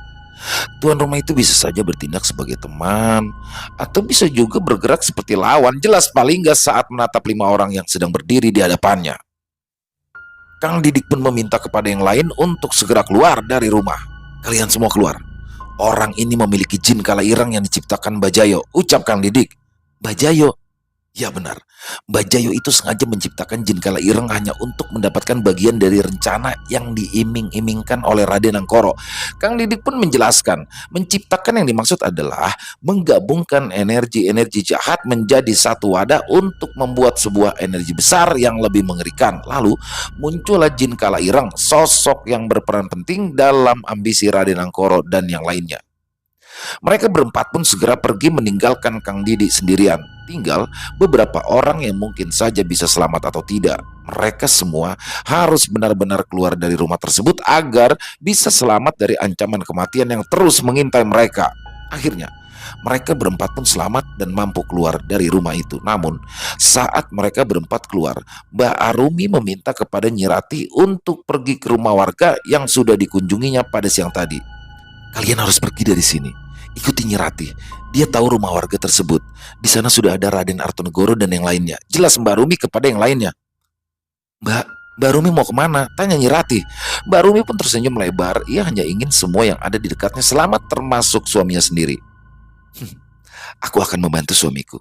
tuan rumah itu bisa saja bertindak sebagai teman, atau bisa juga bergerak seperti lawan. Jelas paling nggak saat menatap 5 orang yang sedang berdiri di hadapannya. Kang Didik pun meminta kepada yang lain untuk segera keluar dari rumah. Kalian semua keluar. Orang ini memiliki jin kala ireng yang diciptakan Bajayo, ucap Kang Didik. Bajayo? Ya benar, Bajayo itu sengaja menciptakan jin kala ireng hanya untuk mendapatkan bagian dari rencana yang diiming-imingkan oleh Raden Angkoro. Kang Didik pun menjelaskan, menciptakan yang dimaksud adalah menggabungkan energi-energi jahat menjadi satu wadah untuk membuat sebuah energi besar yang lebih mengerikan. Lalu muncullah jin kala ireng, sosok yang berperan penting dalam ambisi Raden Angkoro dan yang lainnya. Mereka berempat pun segera pergi meninggalkan Kang Didik sendirian. Tinggal beberapa orang yang mungkin saja bisa selamat atau tidak. Mereka semua harus benar-benar keluar dari rumah tersebut agar bisa selamat dari ancaman kematian yang terus mengintai mereka. Akhirnya mereka berempat pun selamat dan mampu keluar dari rumah itu. Namun saat mereka berempat keluar, Mbak Arumi meminta kepada Nyi Rati untuk pergi ke rumah warga yang sudah dikunjunginya pada siang tadi. Kalian harus pergi dari sini. Ikuti Nyi Rati. Dia tahu rumah warga tersebut. Di sana sudah ada Raden Artonegoro dan yang lainnya. Jelas Mbak Rumi kepada yang lainnya. Mbak Rumi mau kemana? Tanya Nyi Rati. Mbak Rumi pun tersenyum lebar. Ia hanya ingin semua yang ada di dekatnya selamat, termasuk suaminya sendiri. Aku akan membantu suamiku.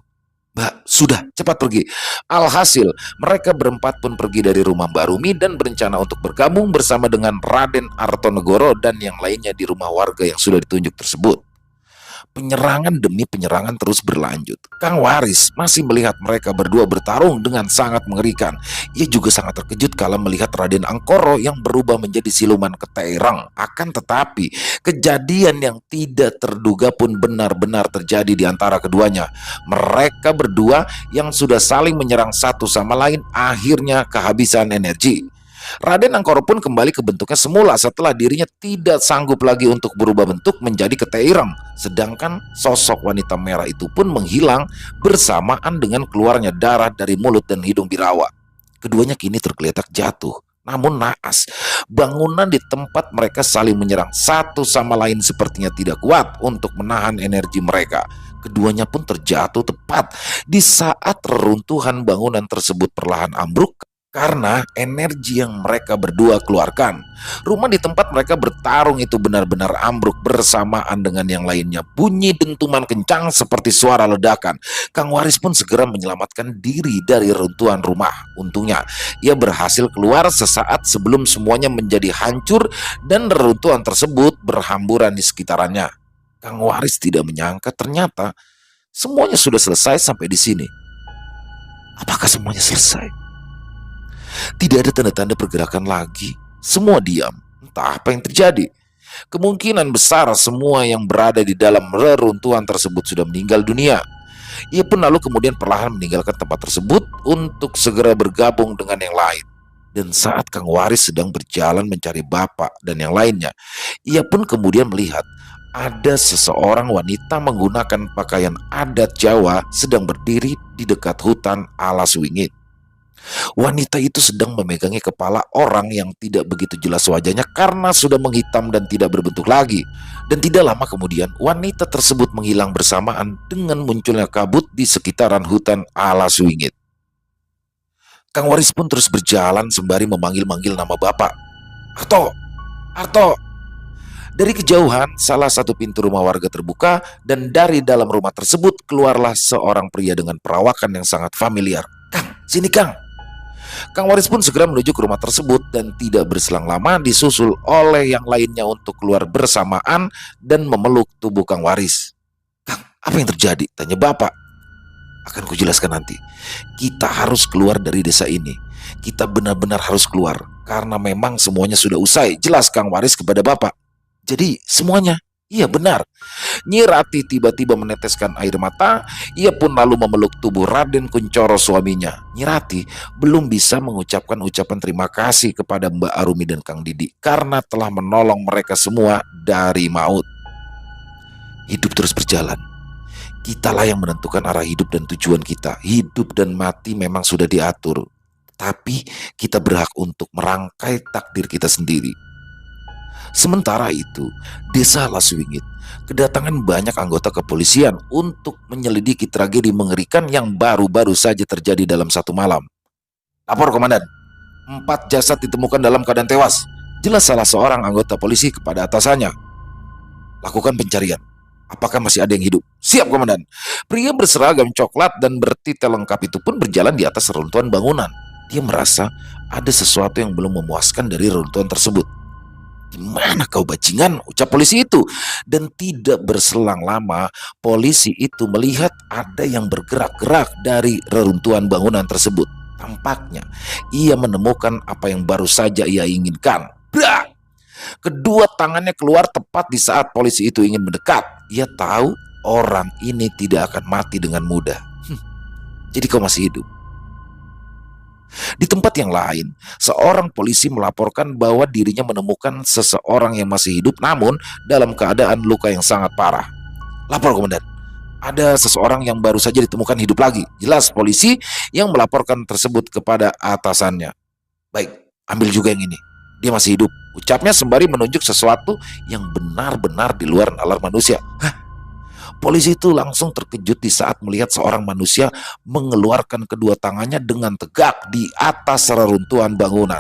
Mbak, sudah, cepat pergi. Alhasil, mereka berempat pun pergi dari rumah Mbak Rumi dan berencana untuk bergabung bersama dengan Raden Artonegoro dan yang lainnya di rumah warga yang sudah ditunjuk tersebut. Penyerangan demi penyerangan terus berlanjut. Kang Waris masih melihat mereka berdua bertarung dengan sangat mengerikan. Ia juga sangat terkejut kala melihat Raden Angkoro yang berubah menjadi siluman ketek ireng. Akan tetapi, kejadian yang tidak terduga pun benar-benar terjadi di antara keduanya. Mereka berdua yang sudah saling menyerang satu sama lain akhirnya kehabisan energi. Raden Angkoro pun kembali ke bentuknya semula setelah dirinya tidak sanggup lagi untuk berubah bentuk menjadi ketek ireng. Sedangkan sosok wanita merah itu pun menghilang bersamaan dengan keluarnya darah dari mulut dan hidung Birawa. Keduanya kini tergeletak jatuh. Namun naas, bangunan di tempat mereka saling menyerang satu sama lain sepertinya tidak kuat untuk menahan energi mereka. Keduanya pun terjatuh tepat di saat reruntuhan bangunan tersebut perlahan ambruk karena energi yang mereka berdua keluarkan. Rumah di tempat mereka bertarung itu benar-benar ambruk bersamaan dengan yang lainnya. Bunyi dentuman kencang seperti suara ledakan. Kang Waris pun segera menyelamatkan diri dari runtuhan rumah. Untungnya ia berhasil keluar sesaat sebelum semuanya menjadi hancur dan reruntuhan tersebut berhamburan di sekitarannya. Kang Waris tidak menyangka ternyata semuanya sudah selesai sampai di sini. Apakah semuanya selesai? Tidak ada tanda-tanda pergerakan lagi. Semua diam. Entah apa yang terjadi. Kemungkinan besar semua yang berada di dalam reruntuhan tersebut sudah meninggal dunia. Ia pun lalu kemudian perlahan meninggalkan tempat tersebut untuk segera bergabung dengan yang lain. Dan saat Kang Waris sedang berjalan mencari bapak dan yang lainnya, ia pun kemudian melihat ada seseorang wanita menggunakan pakaian adat Jawa sedang berdiri di dekat hutan alas wingit. Wanita itu sedang memegangi kepala orang yang tidak begitu jelas wajahnya karena sudah menghitam dan tidak berbentuk lagi. Dan tidak lama kemudian wanita tersebut menghilang bersamaan dengan munculnya kabut di sekitaran hutan alas wingit. Kang Waris pun terus berjalan sembari memanggil-manggil nama bapak. Arto, Arto. Dari kejauhan, salah satu pintu rumah warga terbuka dan dari dalam rumah tersebut keluarlah seorang pria dengan perawakan yang sangat familiar. Kang, sini Kang. Kang Waris pun segera menuju ke rumah tersebut dan tidak berselang lama disusul oleh yang lainnya untuk keluar bersamaan dan memeluk tubuh Kang Waris. Kang, apa yang terjadi? Tanya bapak. Akan kujelaskan nanti. Kita harus keluar dari desa ini. Kita benar-benar harus keluar karena memang semuanya sudah usai. Jelas Kang Waris kepada bapak. Jadi semuanya? Iya benar. Nyi Rati tiba-tiba meneteskan air mata. Ia pun lalu memeluk tubuh Raden Kuncoro suaminya. Nyi Rati belum bisa mengucapkan ucapan terima kasih kepada Mbak Arumi dan Kang Didi karena telah menolong mereka semua dari maut. Hidup terus berjalan. Kitalah yang menentukan arah hidup dan tujuan kita. Hidup dan mati memang sudah diatur, tapi kita berhak untuk merangkai takdir kita sendiri. Sementara itu, desa Laswingit kedatangan banyak anggota kepolisian untuk menyelidiki tragedi mengerikan yang baru-baru saja terjadi dalam satu malam. Lapor Komandan, 4 jasad ditemukan dalam keadaan tewas. Jelas salah seorang anggota polisi kepada atasannya. Lakukan pencarian. Apakah masih ada yang hidup? Siap Komandan. Pria berseragam coklat dan bertitel lengkap itu pun berjalan di atas reruntuhan bangunan. Dia merasa ada sesuatu yang belum memuaskan dari reruntuhan tersebut. Di mana kau bajingan? Ucap polisi itu. Dan tidak berselang lama, polisi itu melihat ada yang bergerak-gerak dari reruntuhan bangunan tersebut. Tampaknya ia menemukan apa yang baru saja ia inginkan. Brak! Kedua tangannya keluar tepat di saat polisi itu ingin mendekat. Ia tahu orang ini tidak akan mati dengan mudah. Jadi kau masih hidup. Di tempat yang lain, seorang polisi melaporkan bahwa dirinya menemukan seseorang yang masih hidup namun dalam keadaan luka yang sangat parah. Lapor Komandan, ada seseorang yang baru saja ditemukan hidup lagi. Jelas polisi yang melaporkan tersebut kepada atasannya. Baik, ambil juga yang ini. Dia masih hidup. Ucapnya sembari menunjuk sesuatu yang benar-benar di luar nalar manusia. Hah? Polisi itu langsung terkejut di saat melihat seorang manusia mengeluarkan kedua tangannya dengan tegak di atas reruntuhan bangunan.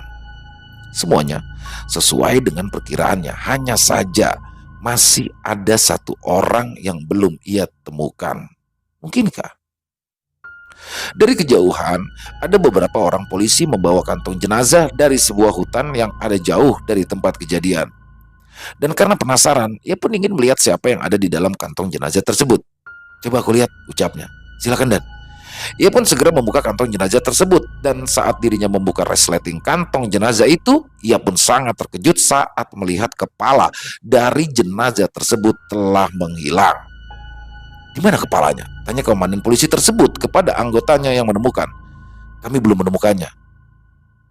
Semuanya sesuai dengan perkiraannya. Hanya saja masih ada satu orang yang belum ia temukan. Mungkinkah? Dari kejauhan, ada beberapa orang polisi membawa kantong jenazah dari sebuah hutan yang ada jauh dari tempat kejadian. Dan karena penasaran, ia pun ingin melihat siapa yang ada di dalam kantong jenazah tersebut. Coba aku lihat, ucapnya. Silakan Dan. Ia pun segera membuka kantong jenazah tersebut. Dan saat dirinya membuka resleting kantong jenazah itu, ia pun sangat terkejut saat melihat kepala dari jenazah tersebut telah menghilang. Di mana kepalanya? Tanya komandan polisi tersebut kepada anggotanya yang menemukan. Kami belum menemukannya.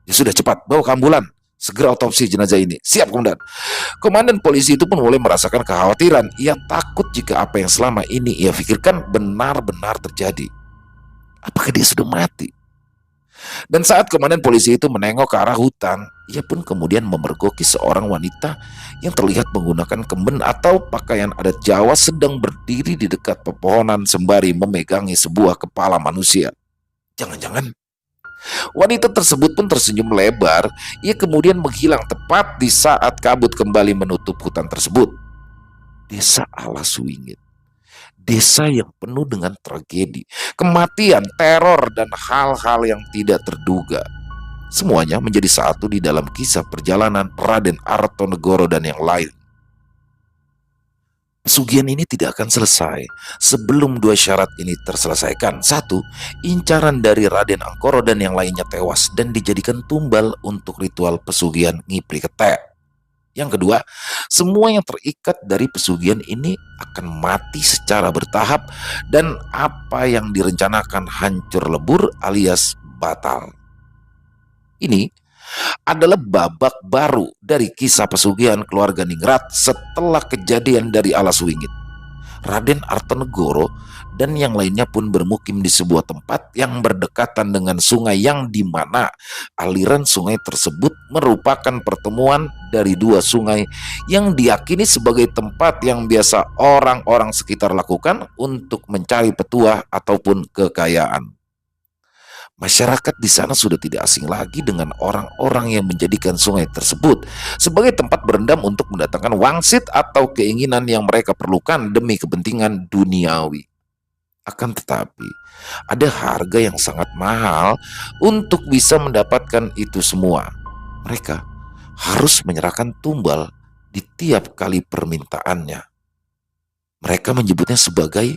Ya sudah, cepat, bawa ke ambulan. Segera otopsi jenazah ini. Siap Komandan. Komandan polisi itu pun mulai merasakan kekhawatiran. Ia takut jika apa yang selama ini ia pikirkan benar-benar terjadi. Apakah dia sudah mati? Dan saat komandan polisi itu menengok ke arah hutan, ia pun kemudian memergoki seorang wanita yang terlihat menggunakan kemben atau pakaian adat Jawa sedang berdiri di dekat pepohonan sembari memegangi sebuah kepala manusia. Jangan-jangan wanita tersebut pun tersenyum lebar. Ia kemudian menghilang tepat di saat kabut kembali menutup hutan tersebut. Desa Alaswingit, desa yang penuh dengan tragedi, kematian, teror, dan hal-hal yang tidak terduga. Semuanya menjadi satu di dalam kisah perjalanan Raden Artonegoro dan yang lain. Pesugihan ini tidak akan selesai sebelum 2 syarat ini terselesaikan. 1. Incaran dari Raden Angkoro dan yang lainnya tewas dan dijadikan tumbal untuk ritual pesugihan Ngipli Ketek. Yang kedua, semua yang terikat dari pesugihan ini akan mati secara bertahap dan apa yang direncanakan hancur lebur alias batal. Ini adalah babak baru dari kisah pesugihan keluarga Ningrat setelah kejadian dari Alas Wingit. Raden Artonegoro dan yang lainnya pun bermukim di sebuah tempat yang berdekatan dengan sungai yang dimana aliran sungai tersebut merupakan pertemuan dari dua sungai yang diyakini sebagai tempat yang biasa orang-orang sekitar lakukan untuk mencari petuah ataupun kekayaan. Masyarakat di sana sudah tidak asing lagi dengan orang-orang yang menjadikan sungai tersebut sebagai tempat berendam untuk mendatangkan wangsit atau keinginan yang mereka perlukan demi kepentingan duniawi. Akan tetapi, ada harga yang sangat mahal untuk bisa mendapatkan itu semua. Mereka harus menyerahkan tumbal di tiap kali permintaannya. Mereka menyebutnya sebagai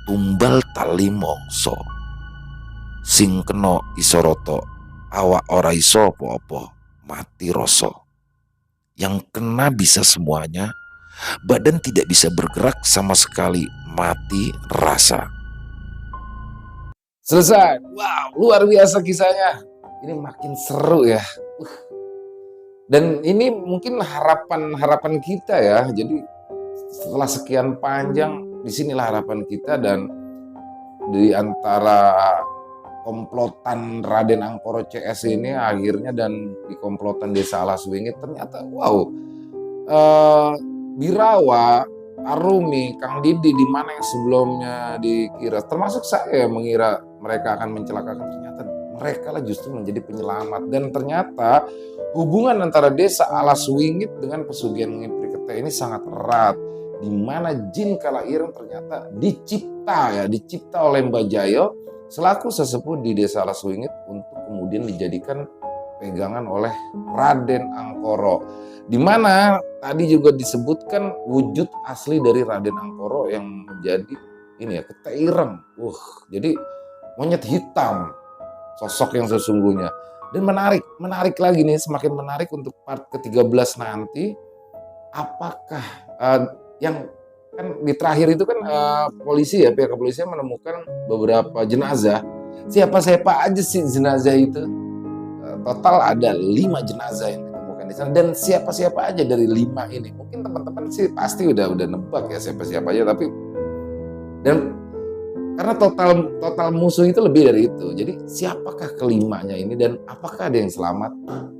tumbal tali mongso. Sing kena isoroto, awak ora iso apa-apa, mati rasa. Yang kena bisa semuanya, badan tidak bisa bergerak sama sekali, mati rasa. Selesai. Wow, luar biasa kisahnya. Ini makin seru ya. Dan ini mungkin harapan kita ya. Jadi setelah sekian panjang, disinilah harapan kita, dan di antara komplotan Raden Angkoro CS ini akhirnya, dan di komplotan Desa Alas Wingit ternyata wow, Birawa, Arumi, Kang Didi, di mana yang sebelumnya dikira, termasuk saya mengira mereka akan mencelakakan, ternyata mereka lah justru menjadi penyelamat. Dan ternyata hubungan antara Desa Alas Wingit dengan pesugihan Ngepri Kete ini sangat erat, di mana jin Kala Ireng ternyata dicipta oleh Mbah Jayo selaku sesepuh di Desa Alas Wingit untuk kemudian dijadikan pegangan oleh Raden Angkoro. Di mana tadi juga disebutkan wujud asli dari Raden Angkoro yang menjadi ini ya, Kete Ireng. Jadi monyet hitam sosok yang sesungguhnya. Dan menarik lagi nih, semakin menarik untuk part ke-13 nanti. Apakah yang kan di terakhir itu kan polisi ya, pihak kepolisian menemukan beberapa jenazah. Siapa aja sih jenazah itu? Total ada 5 jenazah yang ditemukan di sana, dan siapa aja dari 5 ini. Mungkin teman-teman sih pasti udah nebak ya siapa aja, tapi dan karena total musuh itu lebih dari itu. Jadi siapakah kelimanya ini, dan apakah ada yang selamat?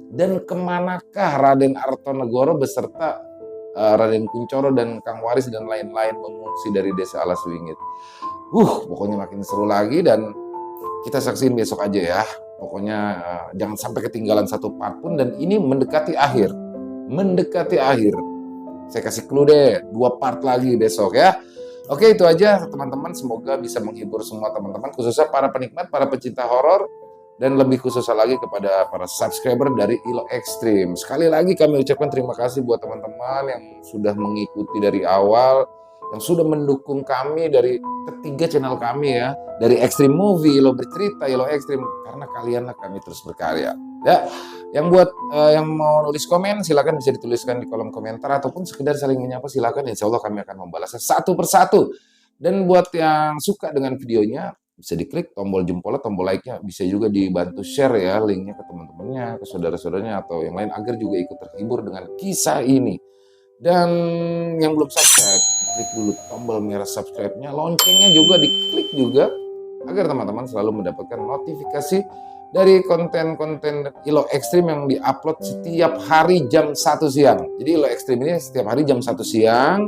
Dan kemanakah Raden Artonegoro beserta Raden Kuncoro dan Kang Waris dan lain-lain mengungsi dari Desa Alas Wingit? Pokoknya makin seru lagi, dan kita saksiin besok aja ya. Pokoknya jangan sampai ketinggalan satu part pun, dan ini mendekati akhir. Saya kasih clue deh, 2 part lagi besok ya. Oke, itu aja teman-teman, semoga bisa menghibur semua teman-teman, khususnya para penikmat, para pecinta horor, dan lebih khususnya lagi kepada para subscriber dari Ilo Extreme. Sekali lagi kami ucapkan terima kasih buat teman-teman yang sudah mengikuti dari awal, yang sudah mendukung kami dari ketiga channel kami ya, dari Extreme Movie, Ilo Bercerita, Ilo Extreme, karena kalianlah kami terus berkarya. Ya, yang buat yang mau nulis komen silakan bisa dituliskan di kolom komentar, ataupun sekedar saling menyapa silakan, insya Allah kami akan membalasnya satu persatu. Dan buat yang suka dengan videonya, bisa diklik tombol jempolnya, tombol like-nya, bisa juga dibantu share ya linknya ke teman-temannya, ke saudara-saudaranya atau yang lain, agar juga ikut terhibur dengan kisah ini. Dan yang belum subscribe, klik dulu tombol merah subscribe-nya, loncengnya juga diklik juga, agar teman-teman selalu mendapatkan notifikasi dari konten-konten Ilo Extreme yang diupload setiap hari jam 1 siang. Jadi Ilo Extreme ini setiap hari jam 1 siang.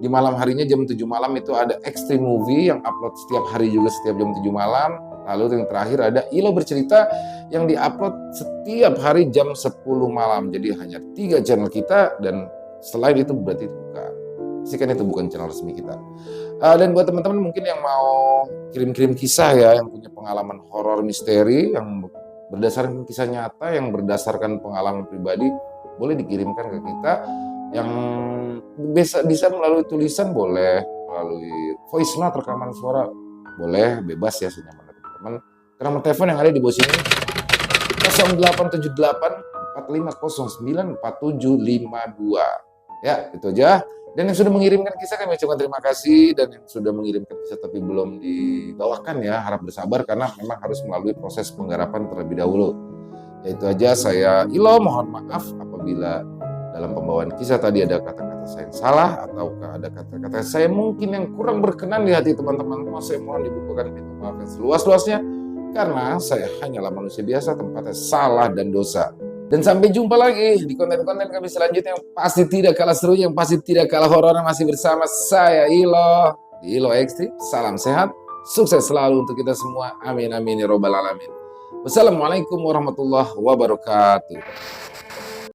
Di malam harinya jam 7 malam itu ada Extreme Movie yang upload setiap hari juga setiap jam 7 malam. Lalu yang terakhir ada Ilo Bercerita yang diupload setiap hari jam 10 malam. Jadi hanya 3 channel kita, dan selain itu berarti bukan. Pastikan itu bukan channel resmi kita. Dan buat teman-teman mungkin yang mau kirim-kirim kisah ya, yang punya pengalaman horor misteri yang berdasarkan kisah nyata, yang berdasarkan pengalaman pribadi, boleh dikirimkan ke kita. Yang bisa melalui tulisan boleh, melalui voice note, rekaman suara boleh, bebas ya, senyaman teman-teman. Ke nomor telepon yang ada di bawah sini 0878 4509 4752. Ya, itu aja. Dan yang sudah mengirimkan kisah kami ucapkan terima kasih, dan yang sudah mengirimkan kisah tapi belum dibawakan ya, harap bersabar karena memang harus melalui proses penggarapan terlebih dahulu. Ya itu aja, saya Ilo mohon maaf apabila dalam pembawaan kisah tadi ada kata-kata saya yang salah atau ada kata-kata saya mungkin yang kurang berkenan di hati teman-teman. Saya mohon dibukakan pintu maaf yang seluas-luasnya karena saya hanyalah manusia biasa, tempatnya salah dan dosa. Dan sampai jumpa lagi di konten-konten kami selanjutnya yang pasti tidak kalah seru, yang pasti tidak kalah horor, masih bersama saya Ilo di Ilo Ekstrim. Salam sehat, sukses selalu untuk kita semua. Amin amin ya robbal alamin. Wassalamualaikum warahmatullahi wabarakatuh.